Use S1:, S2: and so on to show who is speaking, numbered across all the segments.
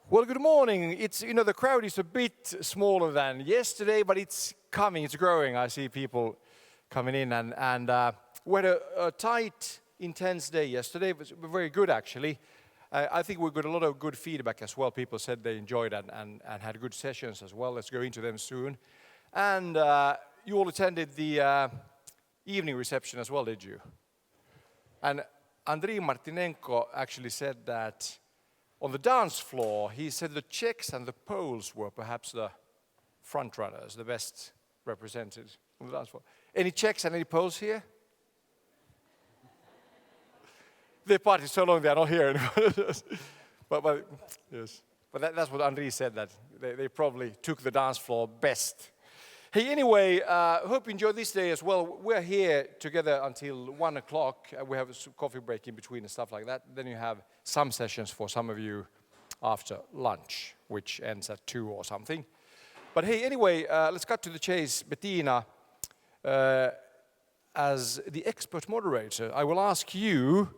S1: Well, good morning. It's, the crowd is a bit smaller than yesterday, but it's coming, it's growing. I see people coming in and we had a tight, intense day yesterday. It was very good, actually. I think we got a lot of good feedback as well. People said they enjoyed it and had good sessions as well. Let's go into them soon. And you all attended the evening reception as well, did you? And Andriy Martinenko actually said that on the dance floor, he said the Czechs and the Poles were perhaps the front runners, the best represented on the dance floor. Any Czechs and any Poles here? They partied so long they are not here anymore. but yes. But that's what Andriy said, that they probably took the dance floor best. Hey, anyway, hope you enjoyed this day as well. We're here together until 1 o'clock. We have a coffee break in between and stuff like that. Then you have some sessions for some of you after lunch, which ends at 2 or something. But hey, anyway, let's cut to the chase. Bettina, as the expert moderator, I will ask you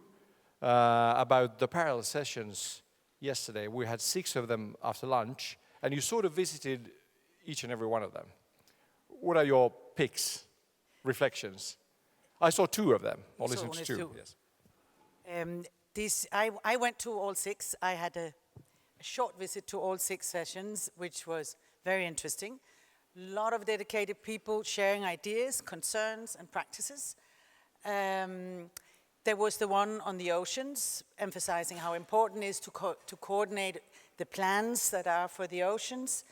S1: about the parallel sessions yesterday. We had 6 of them after lunch, and you sort of visited each and every one of them. What are your picks, reflections? I saw 2 of them, or listened to 2.
S2: Yes. I went to all 6. I had a short visit to all 6 sessions, which was very interesting. A lot of dedicated people sharing ideas, concerns, and practices. There was the one on the oceans, emphasizing how important it is to coordinate the plans that are for the oceans.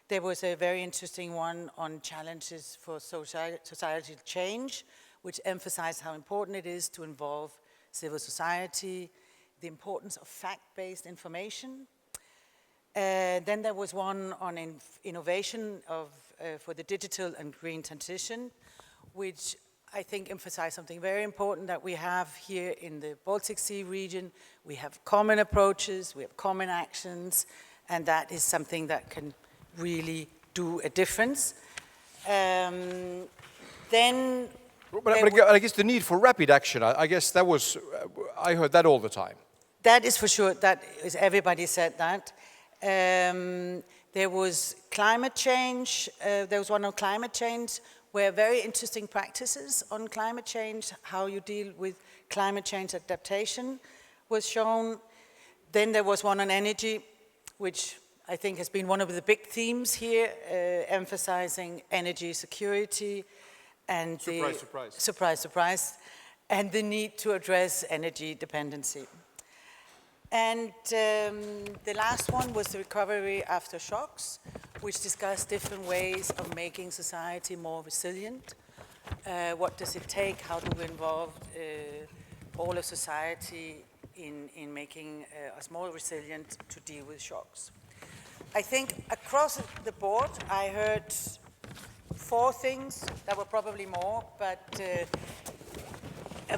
S2: There was a very interesting one on challenges for societal change, which emphasized how important it is to involve civil society, the importance of fact-based information. Then there was one on innovation for the digital and green transition, which I think emphasized something very important that we have here in the Baltic Sea region. We have common approaches, we have common actions, and that is something that can really do a difference. Then
S1: but I guess the need for rapid action, I guess that was, I heard that all the time.
S2: That is for sure, everybody said that. There was climate change, there was one on climate change, where very interesting practices on climate change, how you deal with climate change adaptation was shown. Then there was one on energy, which I think has been one of the big themes here, emphasizing energy security and surprise, and the need to address energy dependency. And the last one was the recovery after shocks, which discussed different ways of making society more resilient. What does it take? How do we involve all of society in making us more resilient to deal with shocks? I think across the board, I heard 4 things. There were probably more, but a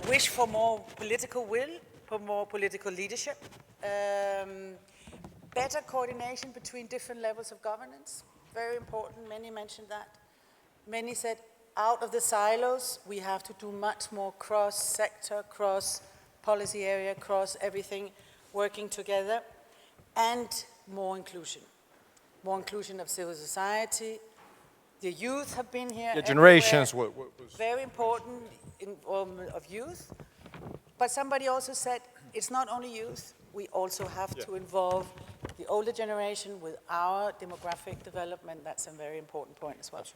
S2: wish for more political will, for more political leadership, better coordination between different levels of governance, very important. Many mentioned that. Many said, out of the silos, we have to do much more cross-sector, cross-policy area, cross everything, working together, and more inclusion. More inclusion of civil society. The youth have been here.
S1: Yeah, generations was
S2: very important involvement of youth. But somebody also said, it's not only youth, we also have to involve the older generation with our demographic development. That's a very important point as well.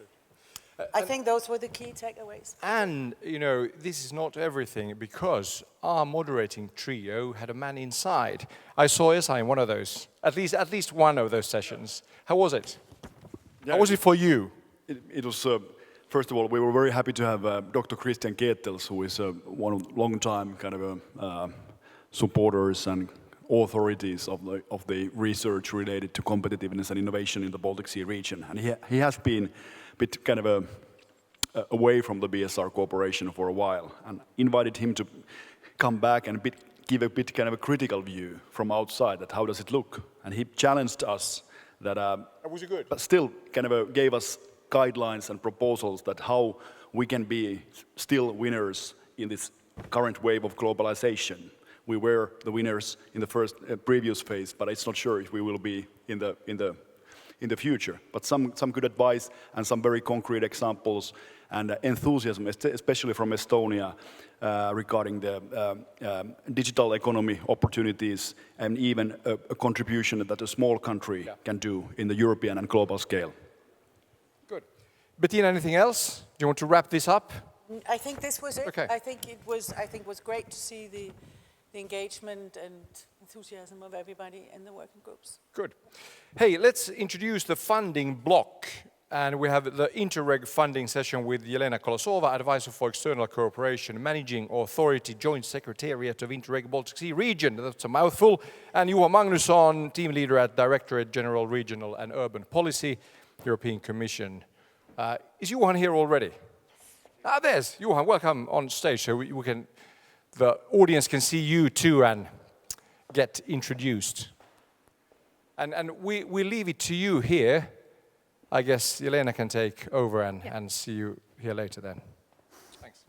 S2: I think those were the key takeaways.
S1: And, this is not everything, because our moderating trio had a man inside. I saw Esa in one of those, at least one of those sessions. How was it? Yeah. How was it for you?
S3: It was, first of all, we were very happy to have Dr. Christian Ketels, who is one of long-time kind of supporters and authorities of the research related to competitiveness and innovation in the Baltic Sea region. And he has been a bit kind of away from the BSR cooperation for a while, and invited him to come back and give a bit kind of a critical view from outside, that how does it look? And he challenged us that
S1: was it good?
S3: But still kind of gave us guidelines and proposals that how we can be still winners in this current wave of globalization, We were the winners in the first previous phase, but it's not sure if we will be in the future. But some good advice and some very concrete examples and enthusiasm, especially from Estonia, regarding the digital economy opportunities and even a contribution that a small country can do in the European and global scale.
S1: Good. Bettina, anything else? Do you want to wrap this up?
S2: I think this was it.
S1: Okay.
S2: I think it was great to see the engagement and enthusiasm of everybody in the working groups.
S1: Good. Hey, let's introduce the funding block. And we have the Interreg funding session with Elena Kolosova, Advisor for External Cooperation, Managing Authority, Joint Secretariat of Interreg Baltic Sea Region. That's a mouthful. And Juha Magnusson, Team Leader at Directorate General Regional and Urban Policy, European Commission. Is Johan here already? There's Johan. Welcome on stage so the audience can see you too and get introduced. And we leave it to you here. I guess Elena can take over and see you here later then. Thanks.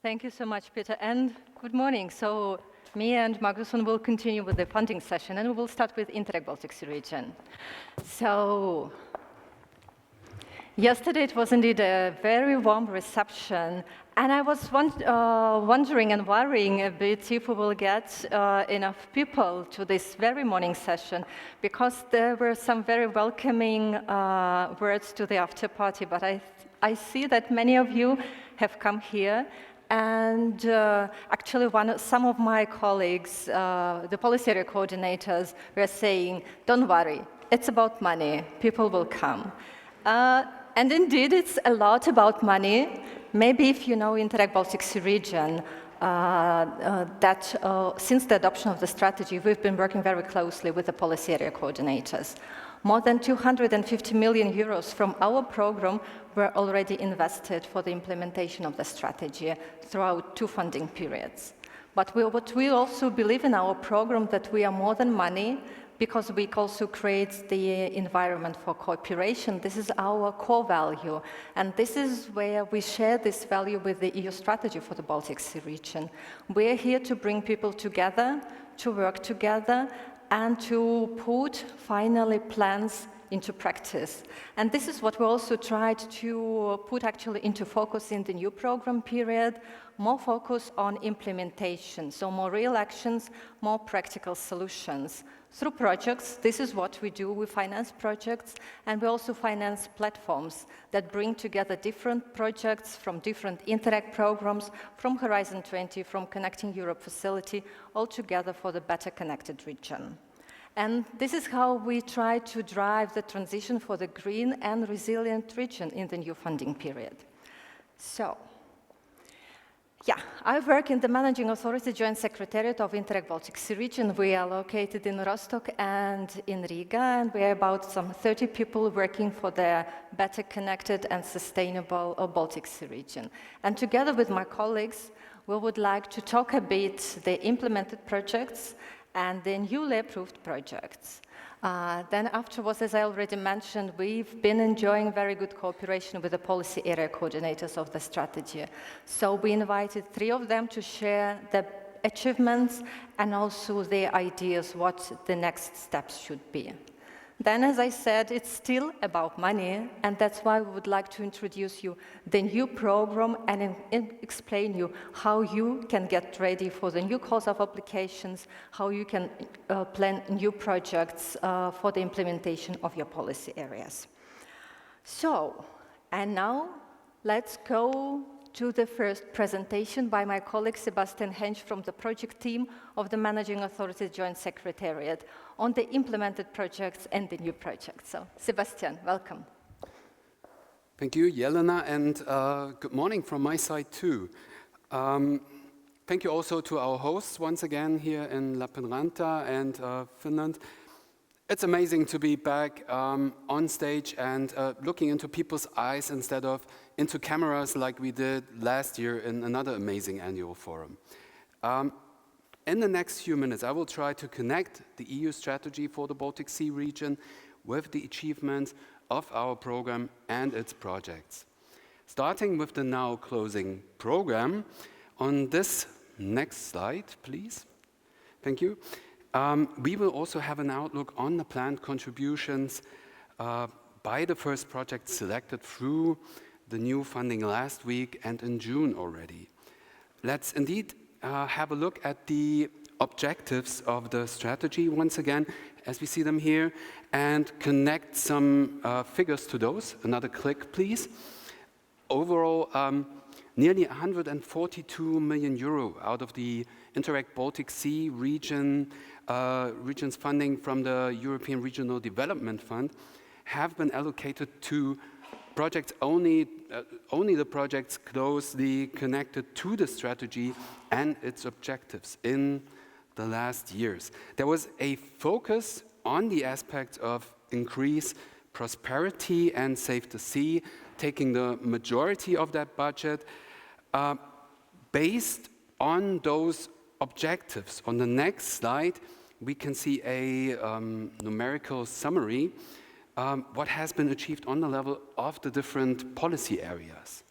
S4: Thank you so much, Peter, and good morning. So me and Magnusson will continue with the funding session, and we will start with Interreg Baltic Sea Region. So yesterday it was indeed a very warm reception, and I was wondering and worrying a bit if we will get enough people to this very morning session, because there were some very welcoming words to the after party, but I see that many of you have come here, and actually some of my colleagues, the policy area coordinators, were saying, don't worry, it's about money, people will come. And indeed, it's a lot about money. Maybe if you know Interreg Baltic Sea Region, since the adoption of the strategy, we've been working very closely with the policy area coordinators. More than 250 million euros from our program were already invested for the implementation of the strategy throughout 2 funding periods. But what we also believe in our program that we are more than money, because we also create the environment for cooperation. This is our core value, and this is where we share this value with the EU strategy for the Baltic Sea region. We're here to bring people together, to work together, and to put, finally, plans into practice. And this is what we also tried to put actually into focus in the new program period, more focus on implementation, so more real actions, more practical solutions. Through projects, this is what we do. We finance projects, and we also finance platforms that bring together different projects from different Interreg programs, from Horizon 20, from Connecting Europe facility, all together for the better connected region. And this is how we try to drive the transition for the green and resilient region in the new funding period. So, I work in the Managing Authority Joint Secretariat of Interreg Baltic Sea Region. We are located in Rostock and in Riga, and we are about some 30 people working for the better connected and sustainable Baltic Sea region. And together with my colleagues, we would like to talk a bit the implemented projects and the newly approved projects. Then afterwards, as I already mentioned, we've been enjoying very good cooperation with the policy area coordinators of the strategy. So we invited 3 of them to share the achievements and also their ideas what the next steps should be. Then, as I said, it's still about money, and that's why we would like to introduce you the new program and explain you how you can get ready for the new calls of applications, how you can plan new projects for the implementation of your policy areas. So, and now let's go to the first presentation by my colleague Sebastian Hentsch from the project team of the Managing Authority Joint Secretariat on the implemented projects and the new projects. So, Sebastian, welcome.
S5: Thank you, Elena, and good morning from my side too. Thank you also to our hosts once again here in Lappeenranta and Finland. It's amazing to be back on stage and looking into people's eyes instead of into cameras like we did last year in another amazing annual forum. In the next few minutes, I will try to connect the EU strategy for the Baltic Sea region with the achievements of our program and its projects. Starting with the now closing program, on this next slide, please. Thank you. We will also have an outlook on the planned contributions by the first project selected through the new funding last week and in June already. Let's indeed have a look at the objectives of the strategy once again, as we see them here, and connect some figures to those. Another click, please. Overall, nearly 142 million euro out of the Interreg Baltic Sea Region, region's funding from the European Regional Development Fund have been allocated to projects only the projects closely connected to the strategy and its objectives in the last years. There was a focus on the aspects of increase prosperity and safe the sea, taking the majority of that budget. Based on those objectives, on the next slide, we can see a numerical summary what has been achieved on the level of the different policy areas.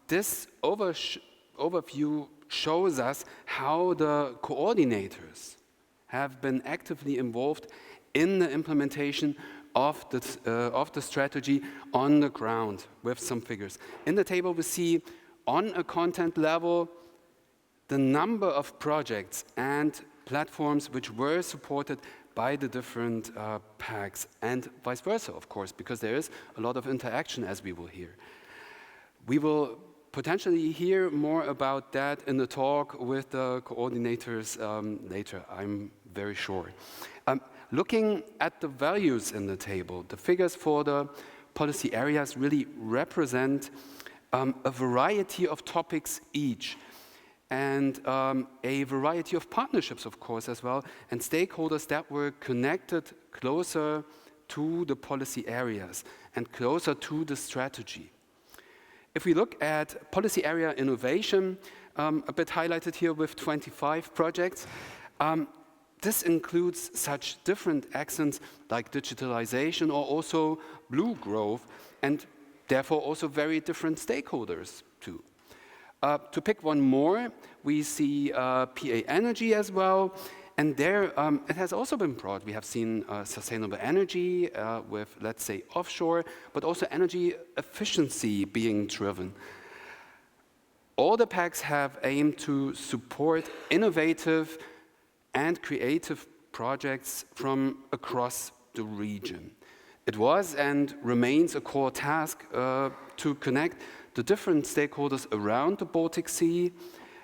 S5: This overview shows us how the coordinators have been actively involved in the implementation of the strategy on the ground with some figures. In the table we see on a content level the number of projects and platforms which were supported by the different packs, and vice versa, of course, because there is a lot of interaction, as we will hear. We will potentially hear more about that in the talk with the coordinators later, I'm very sure. Looking at the values in the table, the figures for the policy areas really represent a variety of topics each, and a variety of partnerships, of course, as well, and stakeholders that were connected closer to the policy areas and closer to the strategy. If we look at policy area innovation, a bit highlighted here with 25 projects, this includes such different accents like digitalization or also blue growth, and therefore also very different stakeholders too. To pick one more, we see PA energy as well, and there it has also been broad. We have seen sustainable energy with, let's say, offshore, but also energy efficiency being driven. All the packs have aimed to support innovative and creative projects from across the region. It was and remains a core task to connect the different stakeholders around the Baltic Sea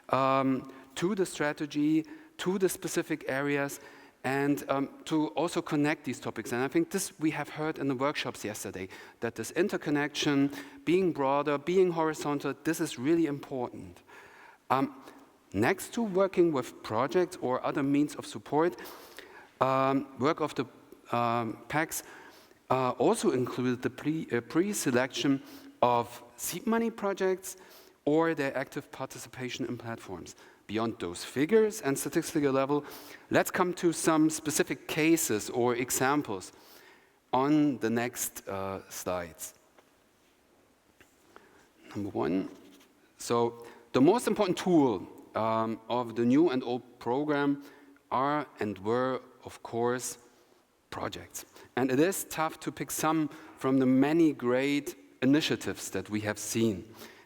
S5: to the strategy, to the specific areas, and to also connect these topics. And I think this we have heard in the workshops yesterday, that this interconnection, being broader, being horizontal, this is really important. Next to working with projects or other means of support, work of the packs also included the pre-selection of seed money projects or their active participation in platforms. Beyond those figures and statistical level, let's come to some specific cases or examples on the next slides. Number one, so the most important tool of the new and old program are and were, of course, projects. And it is tough to pick some from the many great initiatives that we have seen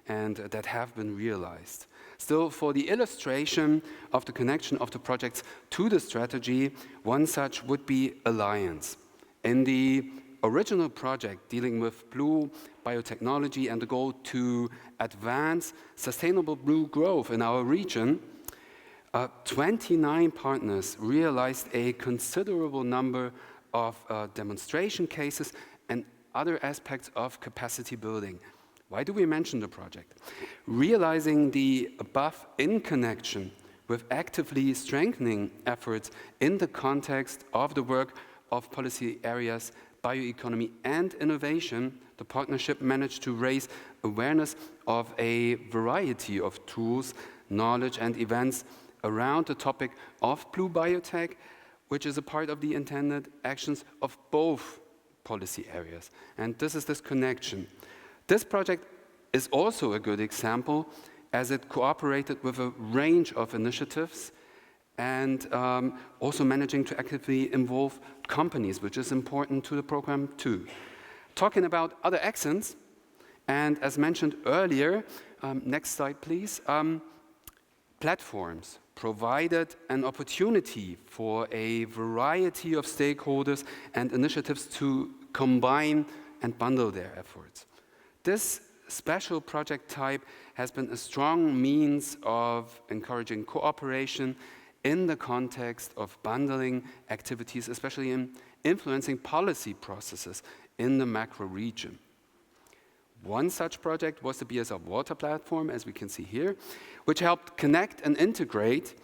S5: and that have been realized. Still, for the illustration of the connection of the projects to the strategy, one such would be Alliance. In the original project dealing with blue biotechnology and the goal to advance sustainable blue growth in our region, 29 partners realized a considerable number of demonstration cases and other aspects of capacity building. Why do we mention the project? Realizing the above in connection with actively strengthening efforts in the context of the work of policy areas, bioeconomy and innovation, the partnership managed to raise awareness of a variety of tools, knowledge and events around the topic of blue biotech, which is a part of the intended actions of both policy areas. And this is this connection. This project is also a good example as it cooperated with a range of initiatives and also managing to actively involve companies, which is important to the program too. Talking about other accents, and as mentioned earlier, next slide please, platforms provided an opportunity for a variety of stakeholders and initiatives to combine and bundle their efforts. This special project type has been a strong means of encouraging cooperation in the context of bundling activities, especially in influencing policy processes in the macro region. One such project was the Bsr Water Platform, as we can see here, which helped connect and integrate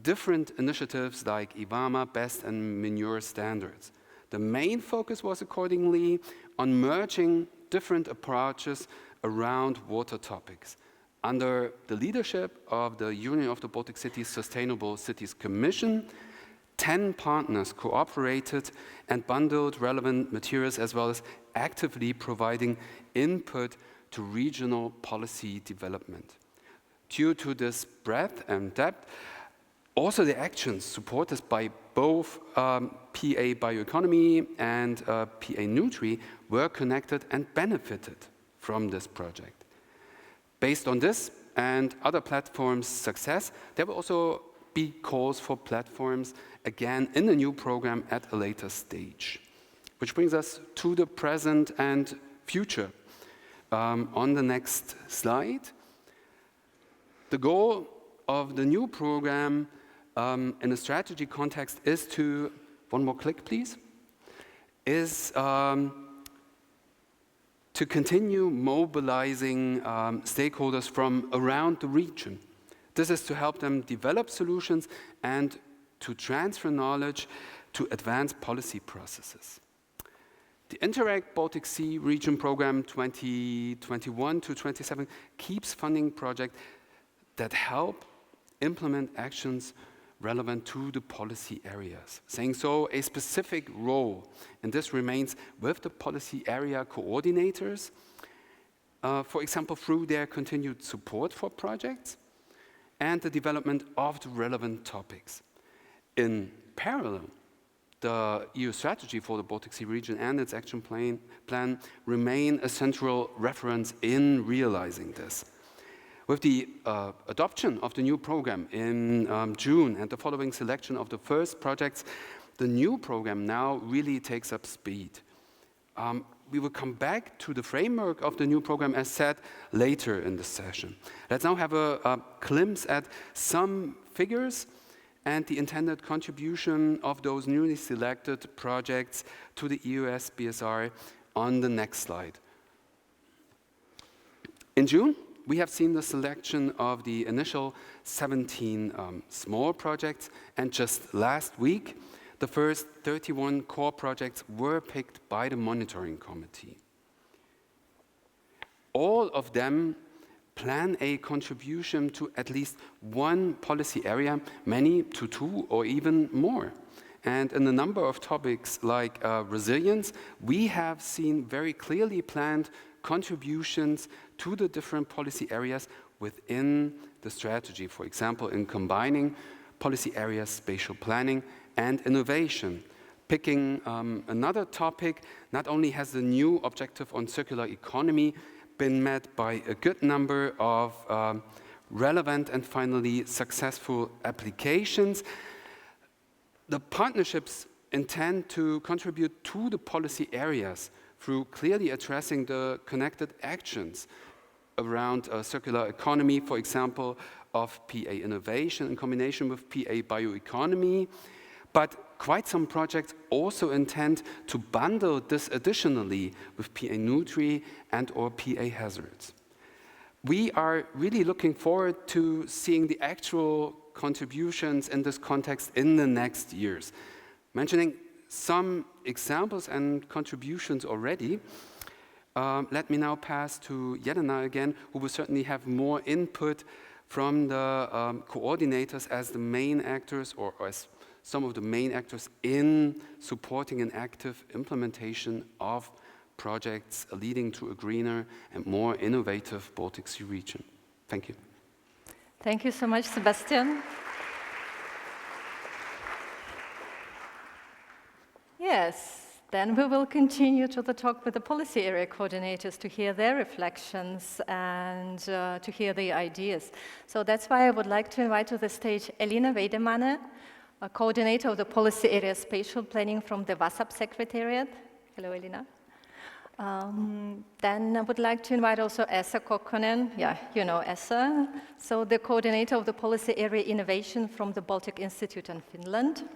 S5: different initiatives like IWAMA, best and manure standards. The main focus was accordingly on merging different approaches around water topics. Under the leadership of the Union of the Baltic Cities Sustainable Cities Commission, 10 partners cooperated and bundled relevant materials, as well as actively providing input to regional policy development. Due to this breadth and depth, also the actions supported by both PA Bioeconomy and PA Nutri were connected and benefited from this project. Based on this and other platforms' success, there will also be calls for platforms again in the new program at a later stage. Which brings us to the present and future. On the next slide, the goal of the new program in a strategy context is to, one more click please, is to continue mobilizing stakeholders from around the region. This is to help them develop solutions and to transfer knowledge to advance policy processes. The Interreg Baltic Sea Region Program 2021 to 27 keeps funding projects that help implement actions relevant to the policy areas. Saying so, a specific role in this remains with the policy area coordinators, for example, through their continued support for projects and the development of the relevant topics. In parallel, the EU strategy for the Baltic Sea region and its action plan remain a central reference in realizing this. With the adoption of the new program in June and the following selection of the first projects, the new program now really takes up speed. We will come back to the framework of the new program as said later in the session. Let's now have a glimpse at some figures and the intended contribution of those newly selected projects to the EUSBSR on the next slide. In June, we have seen the selection of the initial 17 small projects, and just last week, the first 31 core projects were picked by the monitoring committee. All of them plan a contribution to at least one policy area, many to two or even more. And in a number of topics like resilience, we have seen very clearly planned contributions to the different policy areas within the strategy. For example, in combining policy areas, spatial planning, and innovation. Picking another topic, not only has the new objective on circular economy been met by a good number of relevant and finally successful applications, the partnerships intend to contribute to the policy areas through clearly addressing the connected actions around circular economy, for example, of PA innovation in combination with PA bioeconomy. But quite some projects also intend to bundle this additionally with PA Nutri and or PA hazards. We are really looking forward to seeing the actual contributions in this context in the next years. Mentioning some examples and contributions already, let me now pass to Elena again, who will certainly have more input from the coordinators as the main actors or as some of the main actors in supporting an active implementation of projects leading to a greener and more innovative Baltic Sea region. Thank you.
S4: Thank you so much, Sebastian. Yes, then we will continue to the talk with the policy area coordinators to hear their reflections and to hear their ideas. So that's why I would like to invite to the stage Elīna Veidemane, a coordinator of the policy area Spatial Planning from the VASAB Secretariat. Hello, Elīna. Then I would like to invite also Esa Kokkonen, yeah, you know Esa, so the coordinator of the policy area innovation from the Baltic Institute of Finland.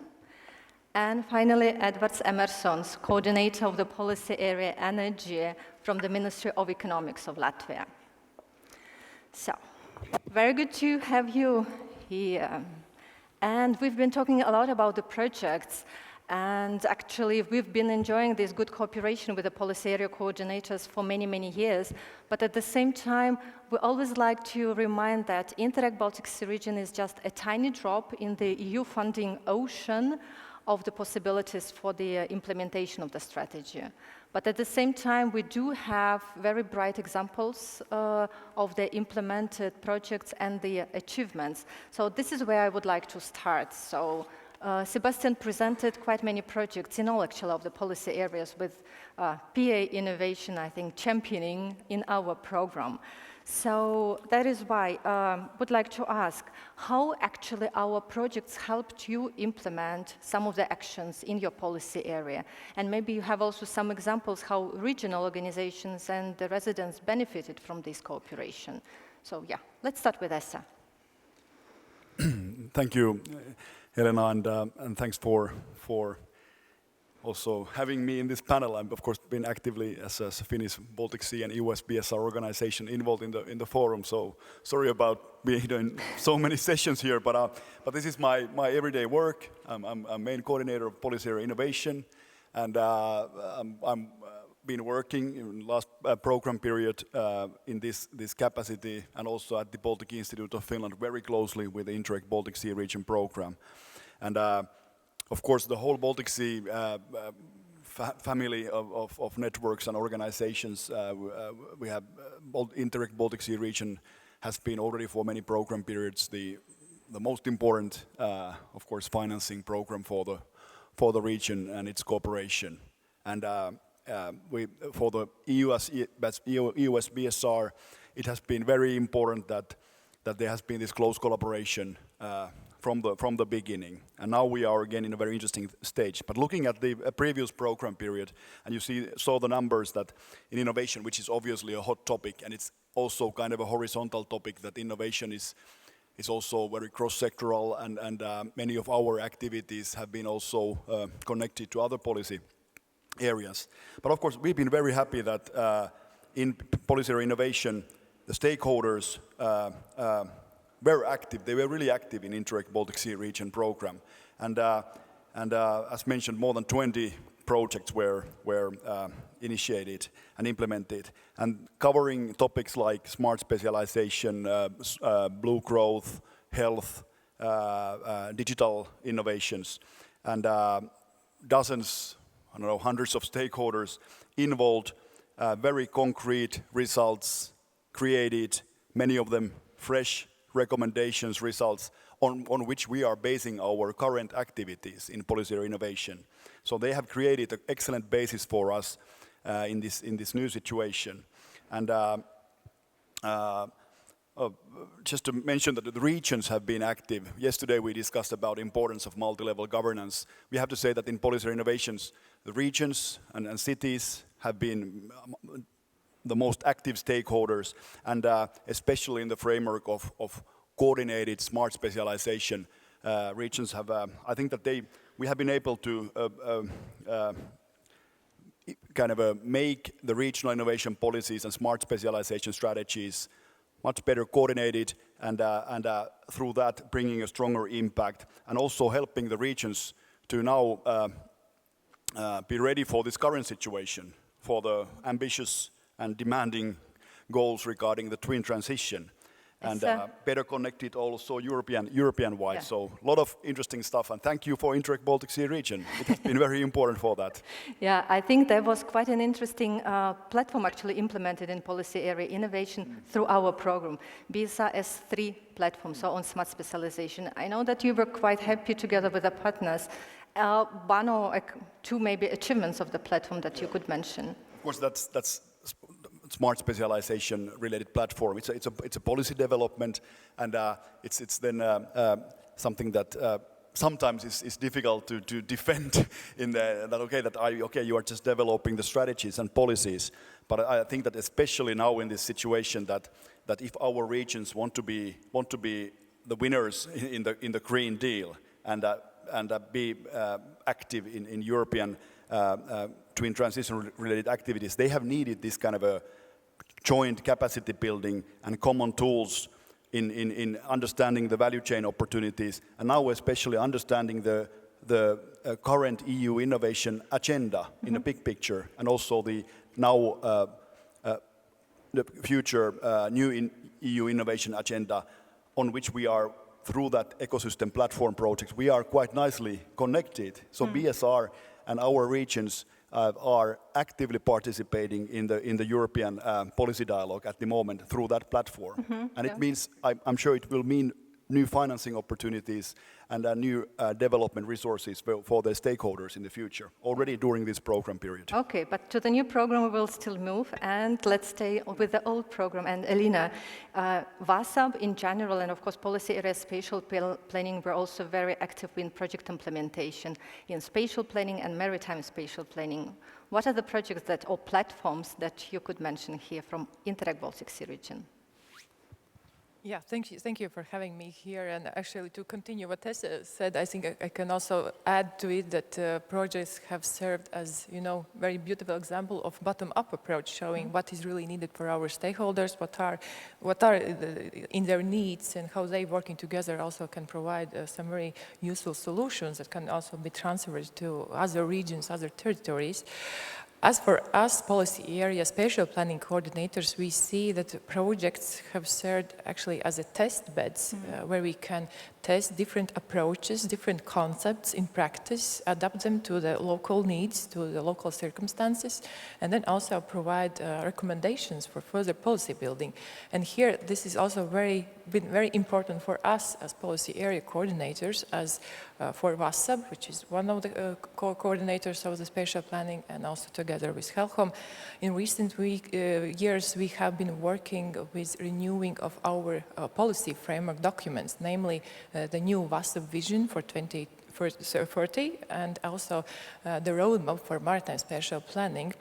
S4: And finally, Edvarts Emersons, coordinator of the policy area energy from the Ministry of Economics of Latvia. So, very good to have you here. And we've been talking a lot about the projects, and actually we've been enjoying this good cooperation with the policy area coordinators for many, many years. But at the same time, we always like to remind that Interreg Baltic Sea Region is just a tiny drop in the EU funding ocean of the possibilities for the implementation of the strategy. But at the same time, we do have very bright examples of the implemented projects and the achievements. So this is where I would like to start. So Sebastian presented quite many projects in all actually of the policy areas with PA innovation, I think, championing in our program. So that is why I would like to ask how actually our projects helped you implement some of the actions in your policy area. And maybe you have also some examples how regional organizations and the residents benefited from this cooperation. So yeah, let's start with Esa.
S3: Thank you, Elena, and thanks for also having me in this panel. I've of course been actively as a Finnish Baltic Sea and EUSBSR organization involved in the forum. So sorry about being doing so many sessions here, but this is my everyday work. I'm main coordinator of policy area innovation, and I'm been working in last program period in this capacity, and also at the Baltic Institute of Finland very closely with the Interreg Baltic Sea Region program, and. Of course, the whole Baltic Sea family of networks and organizations, we have Interreg Baltic Sea Region has been already for many program periods the most important, of course, financing program for the region and its cooperation. And for the EUSBSR, it has been very important that there has been this close collaboration from the beginning, and now we are again in a very interesting stage. But looking at the previous program period, and you saw the numbers that in innovation, which is obviously a hot topic, and it's also kind of a horizontal topic, that innovation is also very cross-sectoral, and many of our activities have been also connected to other policy areas. But of course, we've been very happy that in policy innovation, the stakeholders were active. They were really active in Interreg Baltic Sea Region program, and as mentioned, more than 20 projects were initiated and implemented, and covering topics like smart specialization, blue growth, health, digital innovations, and dozens, I don't know, hundreds of stakeholders involved. Very concrete results created, many of them fresh recommendations, results on which we are basing our current activities in policy innovation. So they have created an excellent basis for us in this new situation. And just to mention that the regions have been active. Yesterday we discussed about importance of multi-level governance. We have to say that in policy innovations, the regions and cities have been the most active stakeholders, and especially in the framework of coordinated smart specialization, regions have, I think that we have been able to make the regional innovation policies and smart specialization strategies much better coordinated, and through that bringing a stronger impact, and also helping the regions to now be ready for this current situation, for the ambitious and demanding goals regarding the twin transition. and
S4: Esa.
S3: better connected also European-wide.
S4: Yeah.
S3: So a lot of interesting stuff, and thank you for Interreg Baltic Sea Region. It has been very important for that.
S4: Yeah, I think there was quite an interesting platform actually implemented in policy area innovation through our program, Bsr S3 platform, so on smart specialization. I know that you were quite happy together with the partners. One or two maybe achievements of the platform that you could mention.
S3: Of course, that's smart specialization related platform. It's a policy development, and it's then something that sometimes is difficult to defend in that you are just developing the strategies and policies. But I think that especially now in this situation that if our regions want to be the winners in the Green Deal and be active in European twin transition-related activities, they have needed this kind of a joint capacity building and common tools in understanding the value chain opportunities, and now especially understanding the current EU innovation agenda in the big picture, and also the future new EU innovation agenda on which we are, through that ecosystem platform project, we are quite nicely connected. So BSR and our regions are actively participating in the European policy dialogue at the moment through that platform. And it means, I'm sure it will mean new financing opportunities and new development resources for the stakeholders in the future, already during this program period.
S4: Okay, but to the new program we will still move, and let's stay with the old program. And Elīna, VASAB in general, and of course policy area spatial planning were also very active in project implementation in spatial planning and maritime spatial planning. What are the projects or platforms that you could mention here from Interreg Baltic Sea Region?
S6: Yeah, thank you for having me here. And actually, to continue what Esa said, I think I can also add to it that projects have served as, very beautiful example of bottom-up approach, showing what is really needed for our stakeholders, what are in their needs, and how they working together also can provide some very useful solutions that can also be transferred to other regions, other territories. As for us, policy area spatial planning coordinators, we see that projects have served actually as a test beds where we can test different approaches, different concepts in practice, adapt them to the local needs, to the local circumstances, and then also provide recommendations for further policy building. And here, this is also been very important for us as policy area coordinators, as for VASAB, which is one of the co-coordinators of the spatial planning, and also together with HELCOM. In recent years, we have been working with renewing of our policy framework documents, namely the new VASAB vision for 2030 and also the roadmap for maritime spatial planning.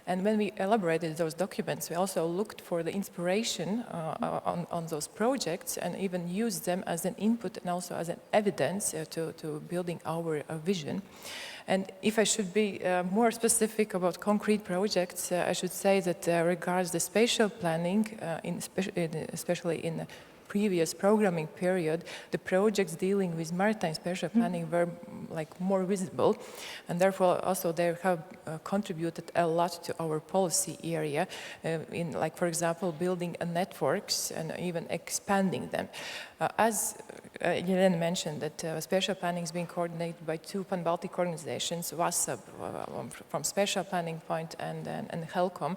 S6: And when we elaborated those documents, we also looked for the inspiration on those projects and even used them as an input and also as an evidence to building our vision. And if I should be more specific about concrete projects, I should say that regards the spatial planning, especially in the previous programming period, the projects dealing with maritime spatial planning were more visible, and therefore also they have contributed a lot to our policy area in, for example, building networks and even expanding them. As Elena mentioned, that spatial planning is being coordinated by two pan-Baltic organizations, VASAB from spatial planning point and HELCOM.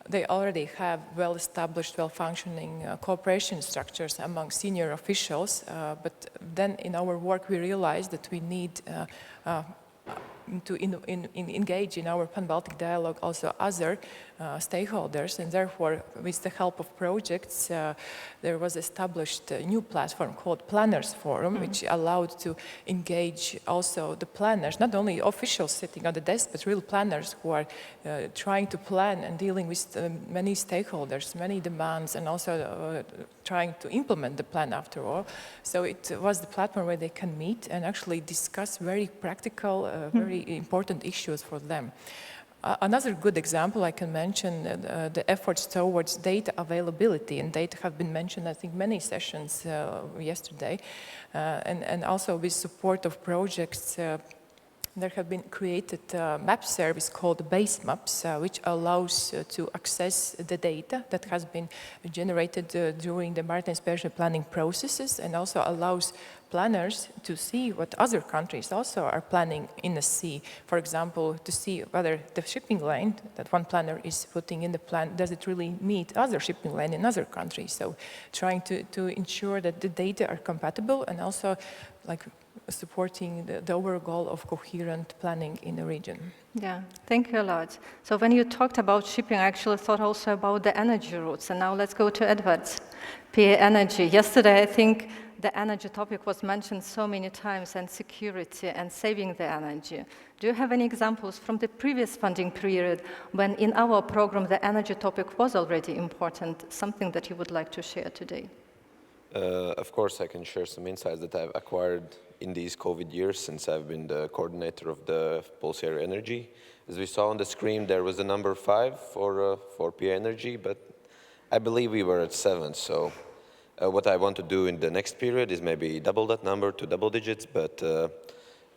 S6: They already have well-established, well-functioning cooperation structures among senior officials, but then in our work we realized that we need to engage in our pan-Baltic dialogue also other stakeholders, and therefore with the help of projects there was established a new platform called Planners Forum, which allowed to engage also the planners, not only officials sitting on the desk, but real planners who are trying to plan and dealing with many stakeholders, many demands, and also trying to implement the plan after all. So it was the platform where they can meet and actually discuss very practical, very important issues for them. Another good example I can mention, the efforts towards data availability, and data have been mentioned, I think, many sessions yesterday, and also with support of projects there have been created a map service called Base Maps, which allows to access the data that has been generated during the maritime spatial planning processes, and also allows planners to see what other countries also are planning in the sea. For example, to see whether the shipping lane that one planner is putting in the plan, does it really meet other shipping lane in other countries? So trying to ensure that the data are compatible, and also like supporting the overall goal of coherent planning in the region.
S4: Yeah, thank you a lot. So when you talked about shipping, I actually thought also about the energy routes. And now let's go to Edvarts, PA Energy. Yesterday, I think the energy topic was mentioned so many times, and security and saving the energy. Do you have any examples from the previous funding period when in our program the energy topic was already important, something that you would like to share today?
S7: Of course, I can share some insights that I've acquired in these COVID years since I've been the coordinator of the policy area energy. As we saw on the screen, there was a number 5 for PA Energy, but I believe we were at 7. So what I want to do in the next period is maybe double that number to double digits, but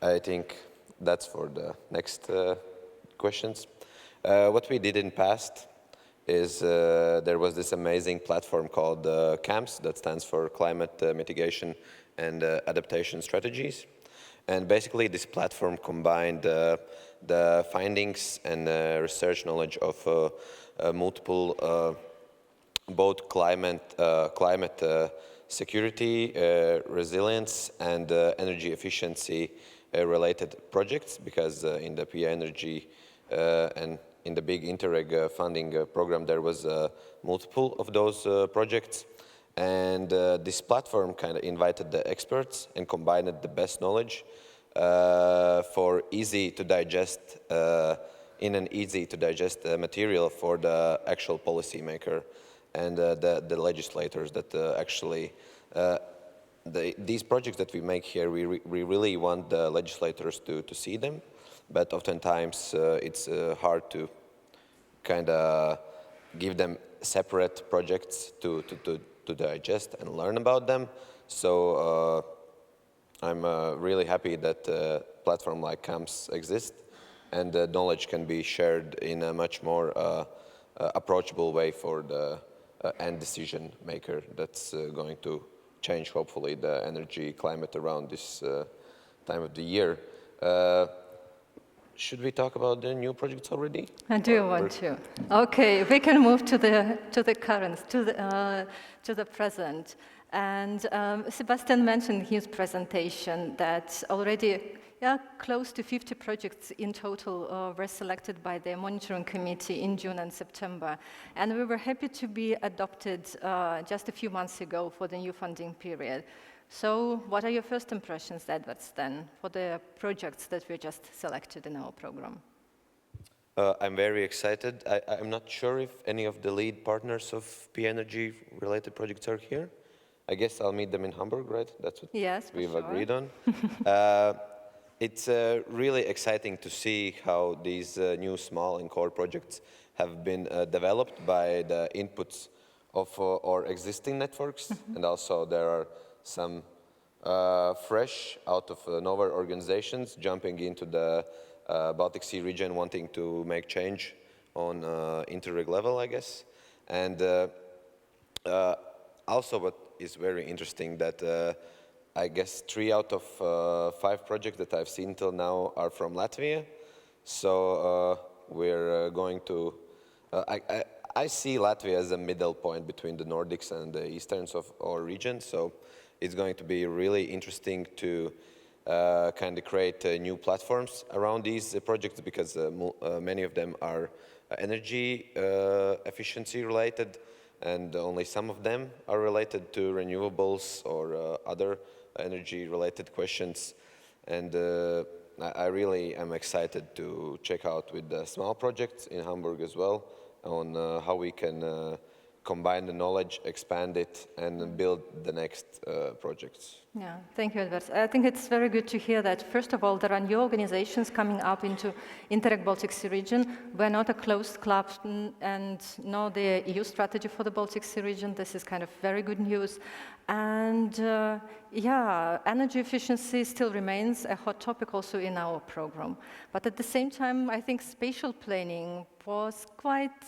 S7: I think that's for the next questions. What we did in past is there was this amazing platform called CAMS, that stands for Climate Mitigation and Adaptation Strategies. And basically this platform combined the findings and research knowledge of multiple both climate security, resilience, and energy efficiency related projects, because in the PA Energy and in the big Interreg funding program, there was multiple of those projects. And this platform kind of invited the experts and combined the best knowledge for easy to digest, in an easy to digest material for the actual policymaker and the legislators that actually, these projects that we make here, we really want the legislators to see them, but oftentimes it's hard to kind of give them separate projects to digest and learn about them. So I'm really happy that a platform like CAMS exists, and the knowledge can be shared in a much more approachable way for the end decision maker that's going to change, hopefully, the energy climate around this time of the year. Should we talk about the new projects already?
S4: I do want to. Okay, we can move to the current, to the present. And Sebastian mentioned in his presentation that already close to 50 projects in total were selected by the monitoring committee in June and September. And we were happy to be adopted just a few months ago for the new funding period. So what are your first impressions, Edvarts, then, for the projects that we just selected in our program?
S7: I'm very excited. I'm not sure if any of the lead partners of PA Energy related projects are here. I guess I'll meet them in Hamburg, right? That's what we've agreed on. It's really exciting to see how these new small and core projects have been developed by the inputs of our existing networks. And also there are some fresh out of nowhere organizations jumping into the Baltic Sea region, wanting to make change on Interreg level, I guess. And also what is very interesting that I guess 3 out of 5 projects that I've seen till now are from Latvia. So we're going to, I see Latvia as a middle point between the Nordics and the easterns of our region. So it's going to be really interesting to kind of create new platforms around these projects, because many of them are energy efficiency related, and only some of them are related to renewables or other energy related questions. And I really am excited to check out with the small projects in Hamburg as well on how we can combine the knowledge, expand it, and build the next projects.
S4: Yeah, thank you, Edvarts. I think it's very good to hear that, first of all, there are new organizations coming up into Interreg Baltic Sea Region. We're not a closed club and no the EU strategy for the Baltic Sea region. This is kind of very good news. And yeah, energy efficiency still remains a hot topic also in our program. But at the same time, I think spatial planning was quite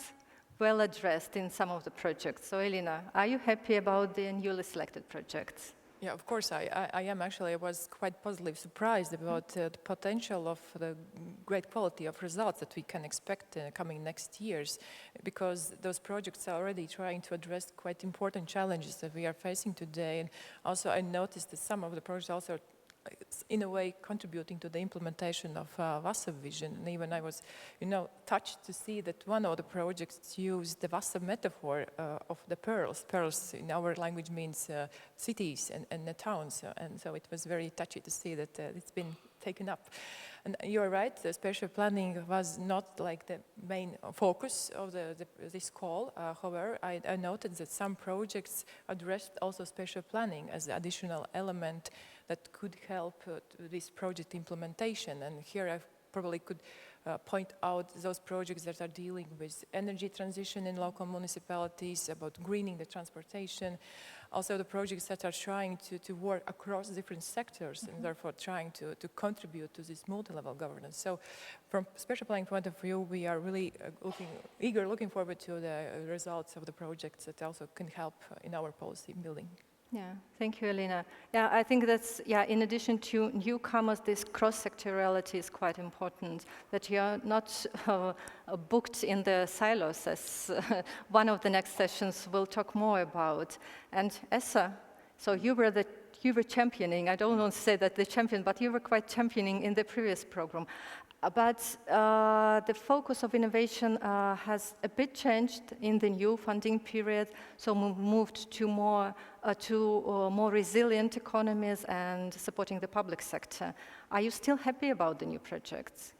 S4: well addressed in some of the projects. So Elīna, are you happy about the newly selected projects?
S6: Yeah, of course I am. Actually, I was quite positively surprised about the potential of the great quality of results that we can expect in the coming next years, because those projects are already trying to address quite important challenges that we are facing today. And also I noticed that some of the projects also in a way contributing to the implementation of VASAB vision. And even I was, touched to see that one of the projects used the VASAB metaphor of the pearls. Pearls in our language means cities and the towns. And so it was very touchy to see that it's been taken up. And you're right, the spatial planning was not like the main focus of this call. However, I noted that some projects addressed also spatial planning as an additional element that could help this project implementation. And here I probably could point out those projects that are dealing with energy transition in local municipalities, about greening the transportation, also the projects that are trying to work across different sectors and therefore trying to contribute to this multi-level governance. So from spatial planning point of view, we are really looking forward to the results of the projects that also can help in our policy building.
S4: Yeah, thank you, Elena. Yeah, I think that's, in addition to newcomers, this cross-sectoriality is quite important, that you are not booked in the silos, as one of the next sessions will talk more about. And Esa, so you were championing, I don't want to say that the champion, but you were quite championing in the previous program. But the focus of innovation has a bit changed in the new funding period, so we moved to more resilient economies and supporting the public sector. Are you still happy about the new projects?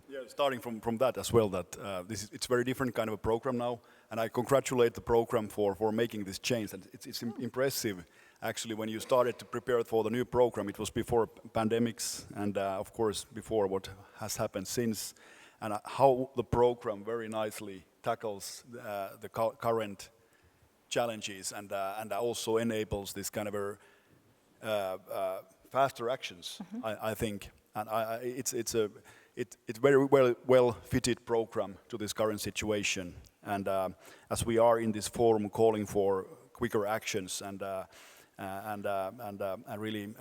S3: Yeah, starting from that as well, that it's very different kind of a program now, and I congratulate the program for making this change. And it's impressive. Actually, when you started to prepare for the new program, it was before pandemics and of course before what has happened since, and how the program very nicely tackles the current challenges and also enables this kind of faster actions. I think, and it's very well fitted program to this current situation. And as we are in this forum calling for quicker actions and really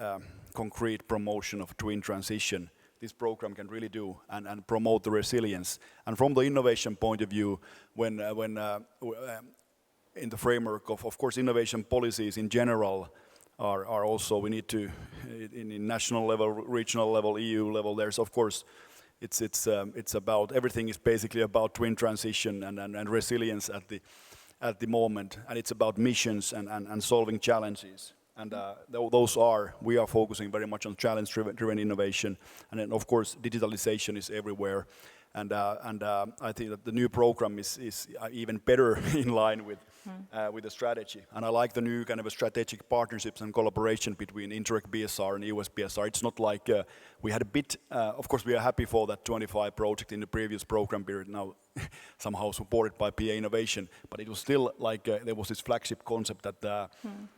S3: concrete promotion of twin transition, this program can really do and promote the resilience. And from the innovation point of view, when in the framework of course innovation policies in general are also, we need to in national level, regional level, EU level, there's of course it's about, everything is basically about twin transition and resilience at the moment, and it's about missions and solving challenges. And we are focusing very much on challenge-driven innovation, and then of course digitalization is everywhere, and I think that the new program is even better in line with the strategy. And I like the new kind of a strategic partnerships and collaboration between Interreg BSR and EUSBSR. It's not like we had a bit, of course we are happy for that 25 project in the previous program period, now somehow supported by PA Innovation, but it was still like there was this flagship concept that,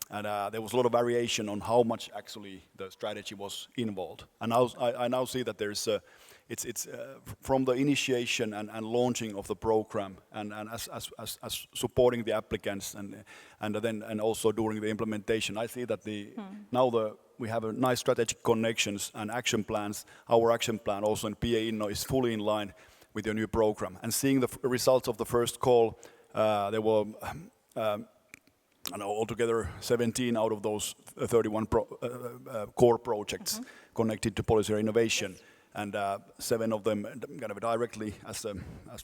S3: and there was a lot of variation on how much actually the strategy was involved. And now I now see that there's it's from the initiation and launching of the program and as supporting the applicants and also during the implementation, I see that we have a nice strategic connections and action plans. Our action plan also in PA Inno is fully in line with your new program. And seeing the results of the first call, there were altogether 17 out of those 31 core projects connected to policy innovation, and 7 of them kind of directly as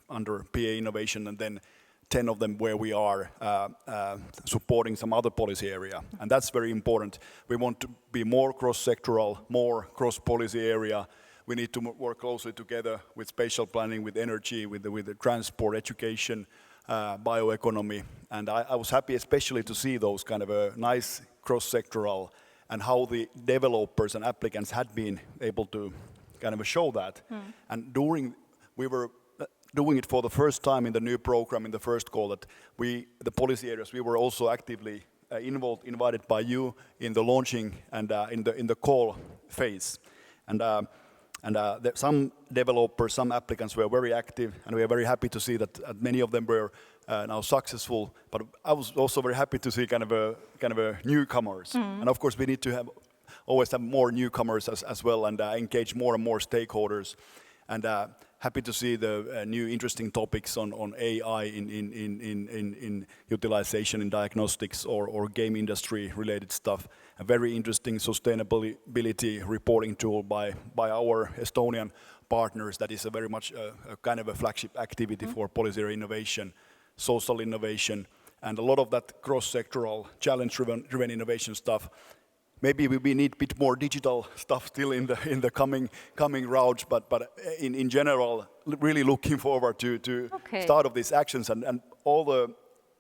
S3: under PA Innovation, and then 10 of them where we are supporting some other policy area. And that's very important. We want to be more cross-sectoral, more cross-policy area. We need to work closely together with spatial planning, with energy, with the transport, education, bioeconomy. And I was happy especially to see those kind of a nice cross-sectoral and how the developers and applicants had been able to kind of show that. And we were doing it for the first time in the new program in the first call that the policy areas, we were also actively invited by you in the launching and in the call phase. And some developers, some applicants were very active, and we are very happy to see that many of them were now successful. But I was also very happy to see kind of a newcomers. And of course, we need to always have more newcomers as well, and engage more and more stakeholders. And happy to see the new interesting topics on AI in utilization in diagnostics or game industry related stuff. A very interesting sustainability reporting tool by our Estonian partners that is a very much a kind of a flagship activity for policy innovation, social innovation, and a lot of that cross-sectoral challenge-driven innovation stuff. Maybe we need a bit more digital stuff still in the coming rounds, but in general, really looking forward to start of these actions and all the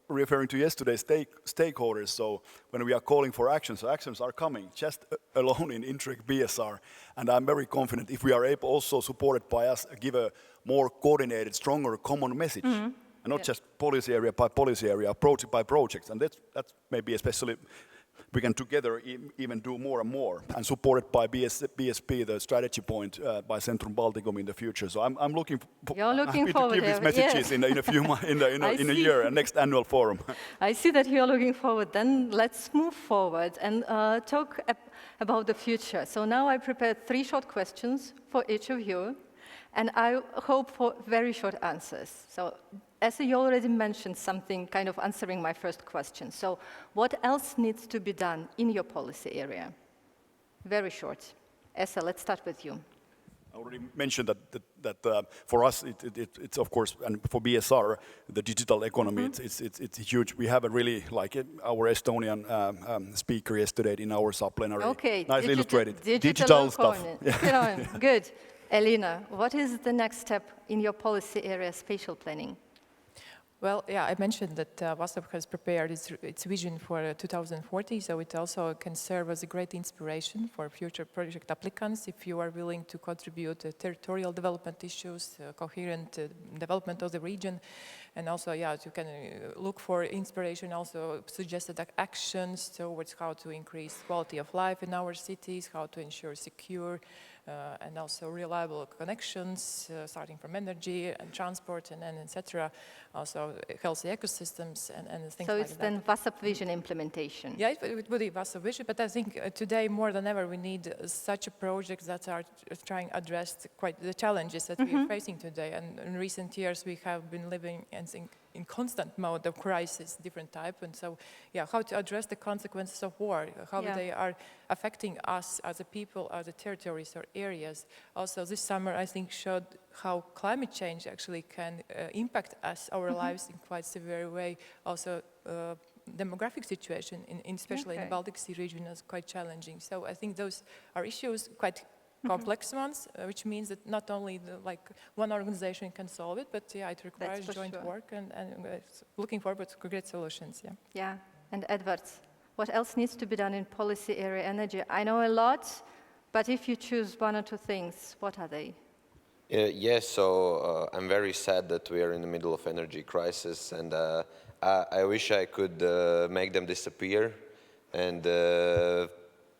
S3: referring to yesterday's stakeholders. So when we are calling for actions, so actions are coming just alone in Interreg BSR, and I'm very confident if we are able, also supported by us, give a more coordinated, stronger common message, and not just policy area by policy area, project by project, and that's maybe especially. We can together even do more and more, and supported by BSP, the strategy point by Centrum Balticum in the future. So I'm looking.
S4: You're looking
S3: happy
S4: forward
S3: to give these messages in a few months, in a year, a next annual forum.
S4: I see that you're looking forward. Then let's move forward and talk about the future. So now I prepared 3 short questions for each of you, and I hope for very short answers. So, Esa, you already mentioned something kind of answering my first question. So what else needs to be done in your policy area? Very short. Esa, let's start with you.
S3: I already mentioned that for us, it's of course, and for BSR, the digital economy, it's huge. We have a really, like our Estonian speaker yesterday in our sub-plenary.
S4: Okay.
S3: Nicely illustrated.
S4: Digital stuff. Yeah. Good. Elīna, what is the next step in your policy area, spatial planning?
S6: Well, yeah, I mentioned that VASAB has prepared its vision for 2040, so it also can serve as a great inspiration for future project applicants if you are willing to contribute to territorial development issues, coherent development of the region, and also, yeah, you can look for inspiration, also suggested actions towards how to increase quality of life in our cities, how to ensure secure and also reliable connections, starting from energy and transport and etc. Also healthy ecosystems and things like that.
S4: So it's then VASAB vision implementation?
S6: Yeah, it would be VASAB vision, but I think today more than ever we need such projects that are trying to address quite the challenges that we are facing today. And in recent years we have been living in constant mode of crisis, different type, and so yeah, how to address the consequences of war, how they are affecting us as a people, as a territories or areas. Also this summer I think showed how climate change actually can impact us, our lives in quite severe way. Also demographic situation, especially in the Baltic Sea region, is quite challenging. So I think those are issues quite complex ones, which means that not only one organization can solve it, but yeah, it requires joint work and looking forward to great solutions. Yeah.
S4: Yeah, and Edvarts, what else needs to be done in policy area energy? I know a lot, but if you choose 1 or 2 things, what are they?
S7: Yes, so I'm very sad that we are in the middle of energy crisis, and I wish I could make them disappear and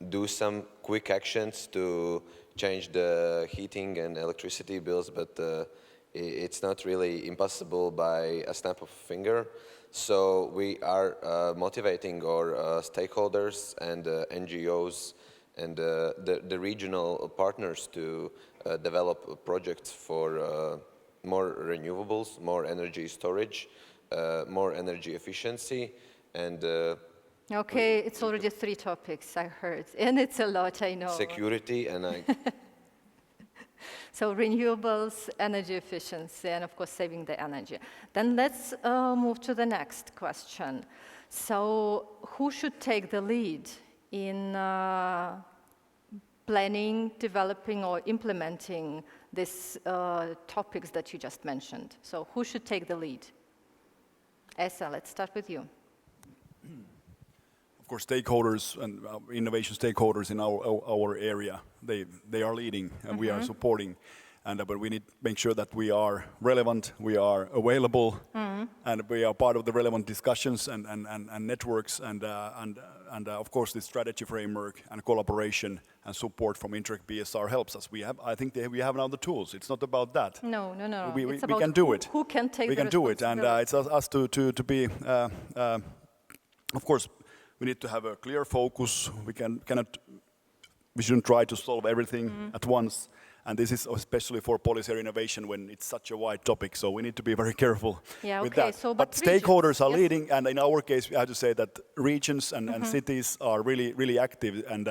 S7: do some quick actions to change the heating and electricity bills, but it's not really impossible by a snap of a finger. So we are motivating our stakeholders and NGOs and the regional partners to develop projects for more renewables, more energy storage, more energy efficiency, and
S4: okay, it's already 3 topics I heard, and it's a lot, I know.
S7: Security and
S4: So renewables, energy efficiency, and of course saving the energy. Then let's move to the next question. So who should take the lead in planning, developing, or implementing these topics that you just mentioned? So who should take the lead? Esa, let's start with you.
S3: Of course, stakeholders and innovation stakeholders in our area, they are leading and we are supporting. But we need to make sure that we are relevant, we are available, and we are part of the relevant discussions and networks, and of course, the strategy framework and collaboration and support from Interreg BSR helps us. I think we have now the tools. It's not about that.
S4: No.
S3: We
S4: about
S3: can do it.
S4: Who can take
S3: we
S4: the
S3: can do it, and it's us to be. Of course, we need to have a clear focus. We shouldn't try to solve everything at once. And this is especially for policy innovation when it's such a wide topic. So we need to be very careful with that.
S4: So,
S3: but stakeholders are leading, and in our case, we have to say that regions and cities are really active, and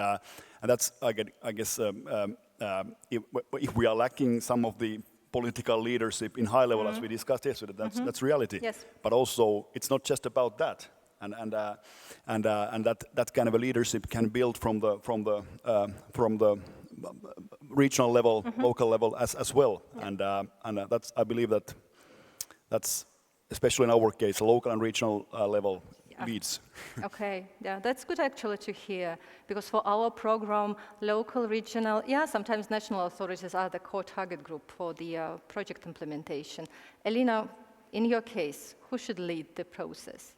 S3: that's I guess if we are lacking some of the political leadership in high level, as we discussed yesterday, that's reality.
S4: Yes.
S3: But also, it's not just about that. And that kind of a leadership can build from the regional level, local level as well, and that's, I believe that's especially in our case, local and regional level leads.
S4: Okay, yeah, that's good actually to hear, because for our program, local, regional, sometimes national authorities are the core target group for the project implementation. Elīna, in your case, who should lead the process?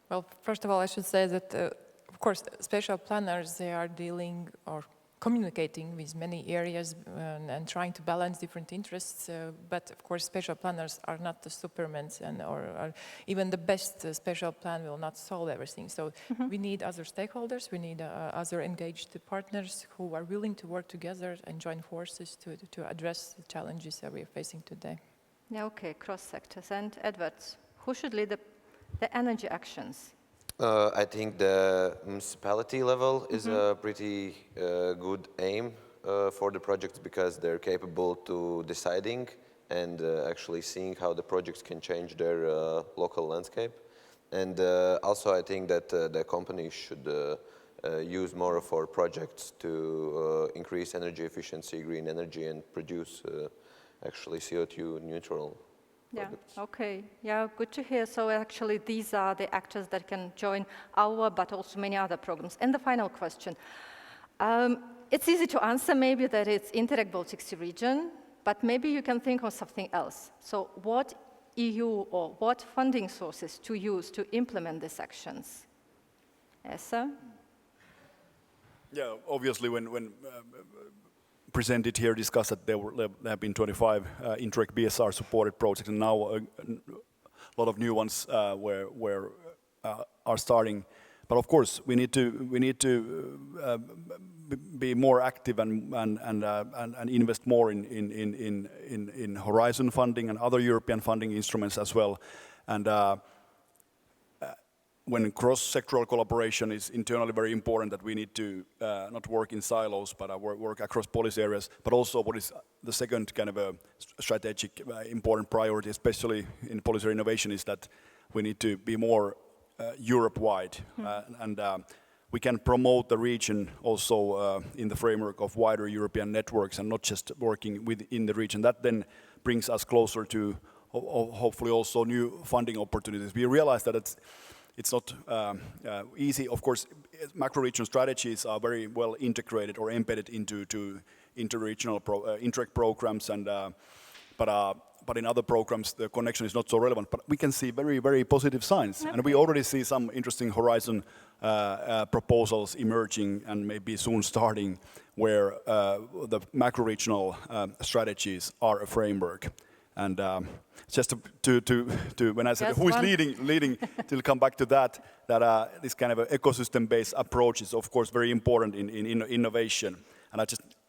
S6: Well, first of all, I should say that, of course, spatial planners, they are dealing or communicating with many areas and trying to balance different interests. But of course, spatial planners are not the supermen, or even the best spatial plan will not solve everything. So we need other stakeholders, we need other engaged partners who are willing to work together and join forces to address the challenges that we are facing today.
S4: Yeah, okay, cross sectors. And Edvarts, who should lead the energy actions?
S7: I think the municipality level is a pretty good aim for the projects, because they're capable to deciding and actually seeing how the projects can change their local landscape. And also I think that the companies should use more of our projects to increase energy efficiency, green energy, and produce actually CO2 neutral.
S4: Yeah, okay. Yeah, good to hear. So actually these are the actors that can join our, but also many other programs. And the final question. It's easy to answer maybe that it's Interreg Baltic Sea Region, but maybe you can think of something else. So what EU or what funding sources to use to implement these actions? Esa?
S3: Yeah, obviously when presented here, discussed that there have been 25 Interreg BSR supported projects, and now a lot of new ones are starting. But of course, we need to be more active and invest more in Horizon funding and other European funding instruments as well. And when cross-sectoral collaboration is internally very important, that we need to not work in silos, but work across policy areas. But also, what is the second kind of a strategic important priority, especially in policy innovation, is that we need to be more Europe-wide, and we can promote the region also in the framework of wider European networks, and not just working within the region. That then brings us closer to hopefully also new funding opportunities. We realize that it's not easy. Of course, macro-regional strategies are very well integrated or embedded into inter-regional Interreg programs, and but in other programs the connection is not so relevant. But we can see very, very positive signs, and we already see some interesting Horizon proposals emerging and maybe soon starting, where the macro-regional strategies are a framework. And just to when I said who is leading, to come back to that this kind of ecosystem-based approach is of course very important in innovation. And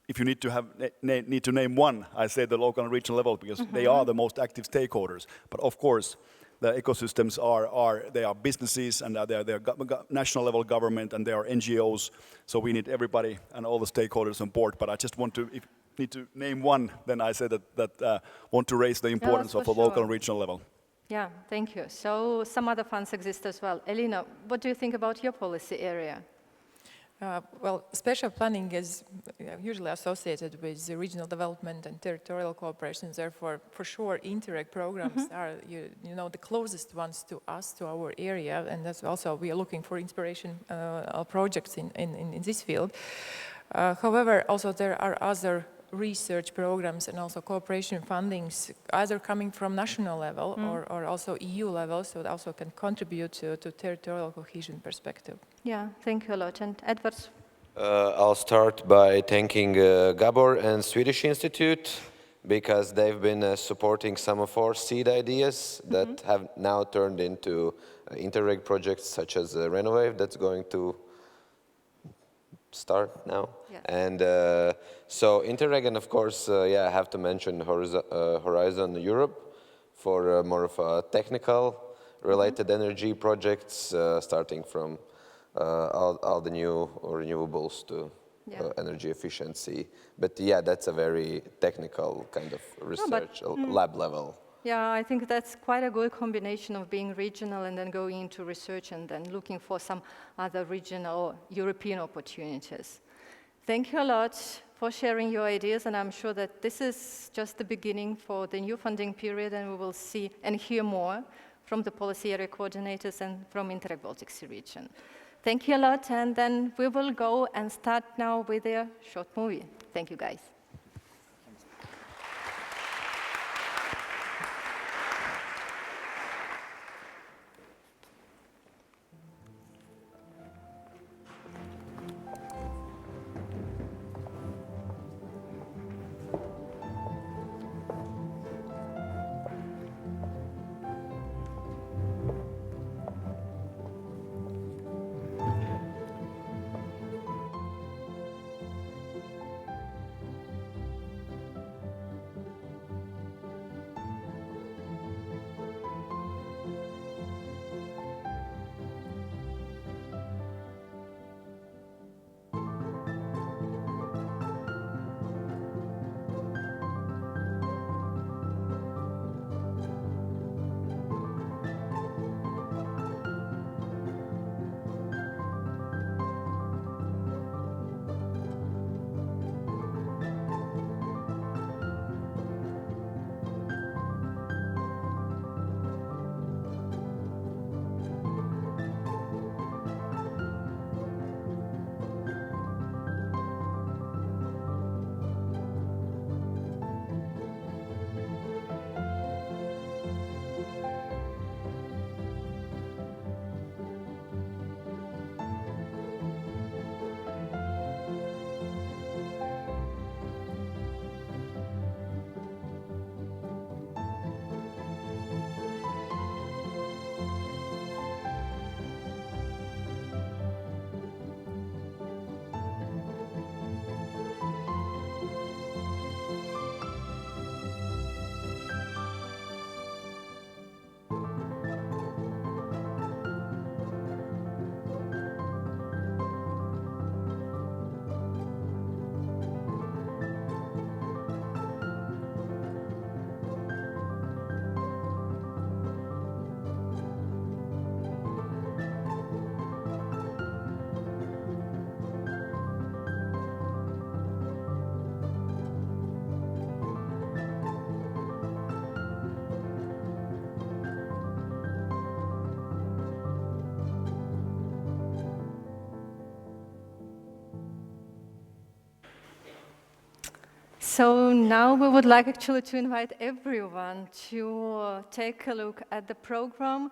S3: if you need to name one, I say the local and regional level, because they are the most active stakeholders. But of course, the ecosystems are businesses, and they are national level government, and they are NGOs. So we need everybody and all the stakeholders on board. But I just want to, if need to name one, then I say that want to raise the importance of a local and regional level.
S4: Yeah, thank you. So some other funds exist as well. Elīna, what do you think about your policy area?
S6: Well, spatial planning is usually associated with the regional development and territorial cooperation. Therefore, for sure, Interreg programs are, you know, the closest ones to us, to our area, and that's also we are looking for inspiration projects in this field. However, also there are other research programs and also cooperation fundings, either coming from national level or also EU level, so it also can contribute to territorial cohesion perspective.
S4: Yeah, thank you a lot. And Edvarts?
S7: I'll start by thanking Gabor and Swedish Institute because they've been supporting some of our seed ideas that have now turned into Interreg projects such as Renovate that's going to start now.
S4: Yeah.
S7: And so Interreg, and of course, I have to mention Horizon Europe for more of a technical related energy projects, starting from all the new renewables to energy efficiency. But yeah, that's a very technical kind of research, lab level.
S4: Yeah, I think that's quite a good combination of being regional and then going into research and then looking for some other regional European opportunities. Thank you a lot for sharing your ideas, and I'm sure that this is just the beginning for the new funding period, and we will see and hear more from the policy area coordinators and from Interreg Baltic Sea Region. Thank you a lot, and then we will go and start now with a short movie. Thank you, guys. So now we would like actually to invite everyone to take a look at the program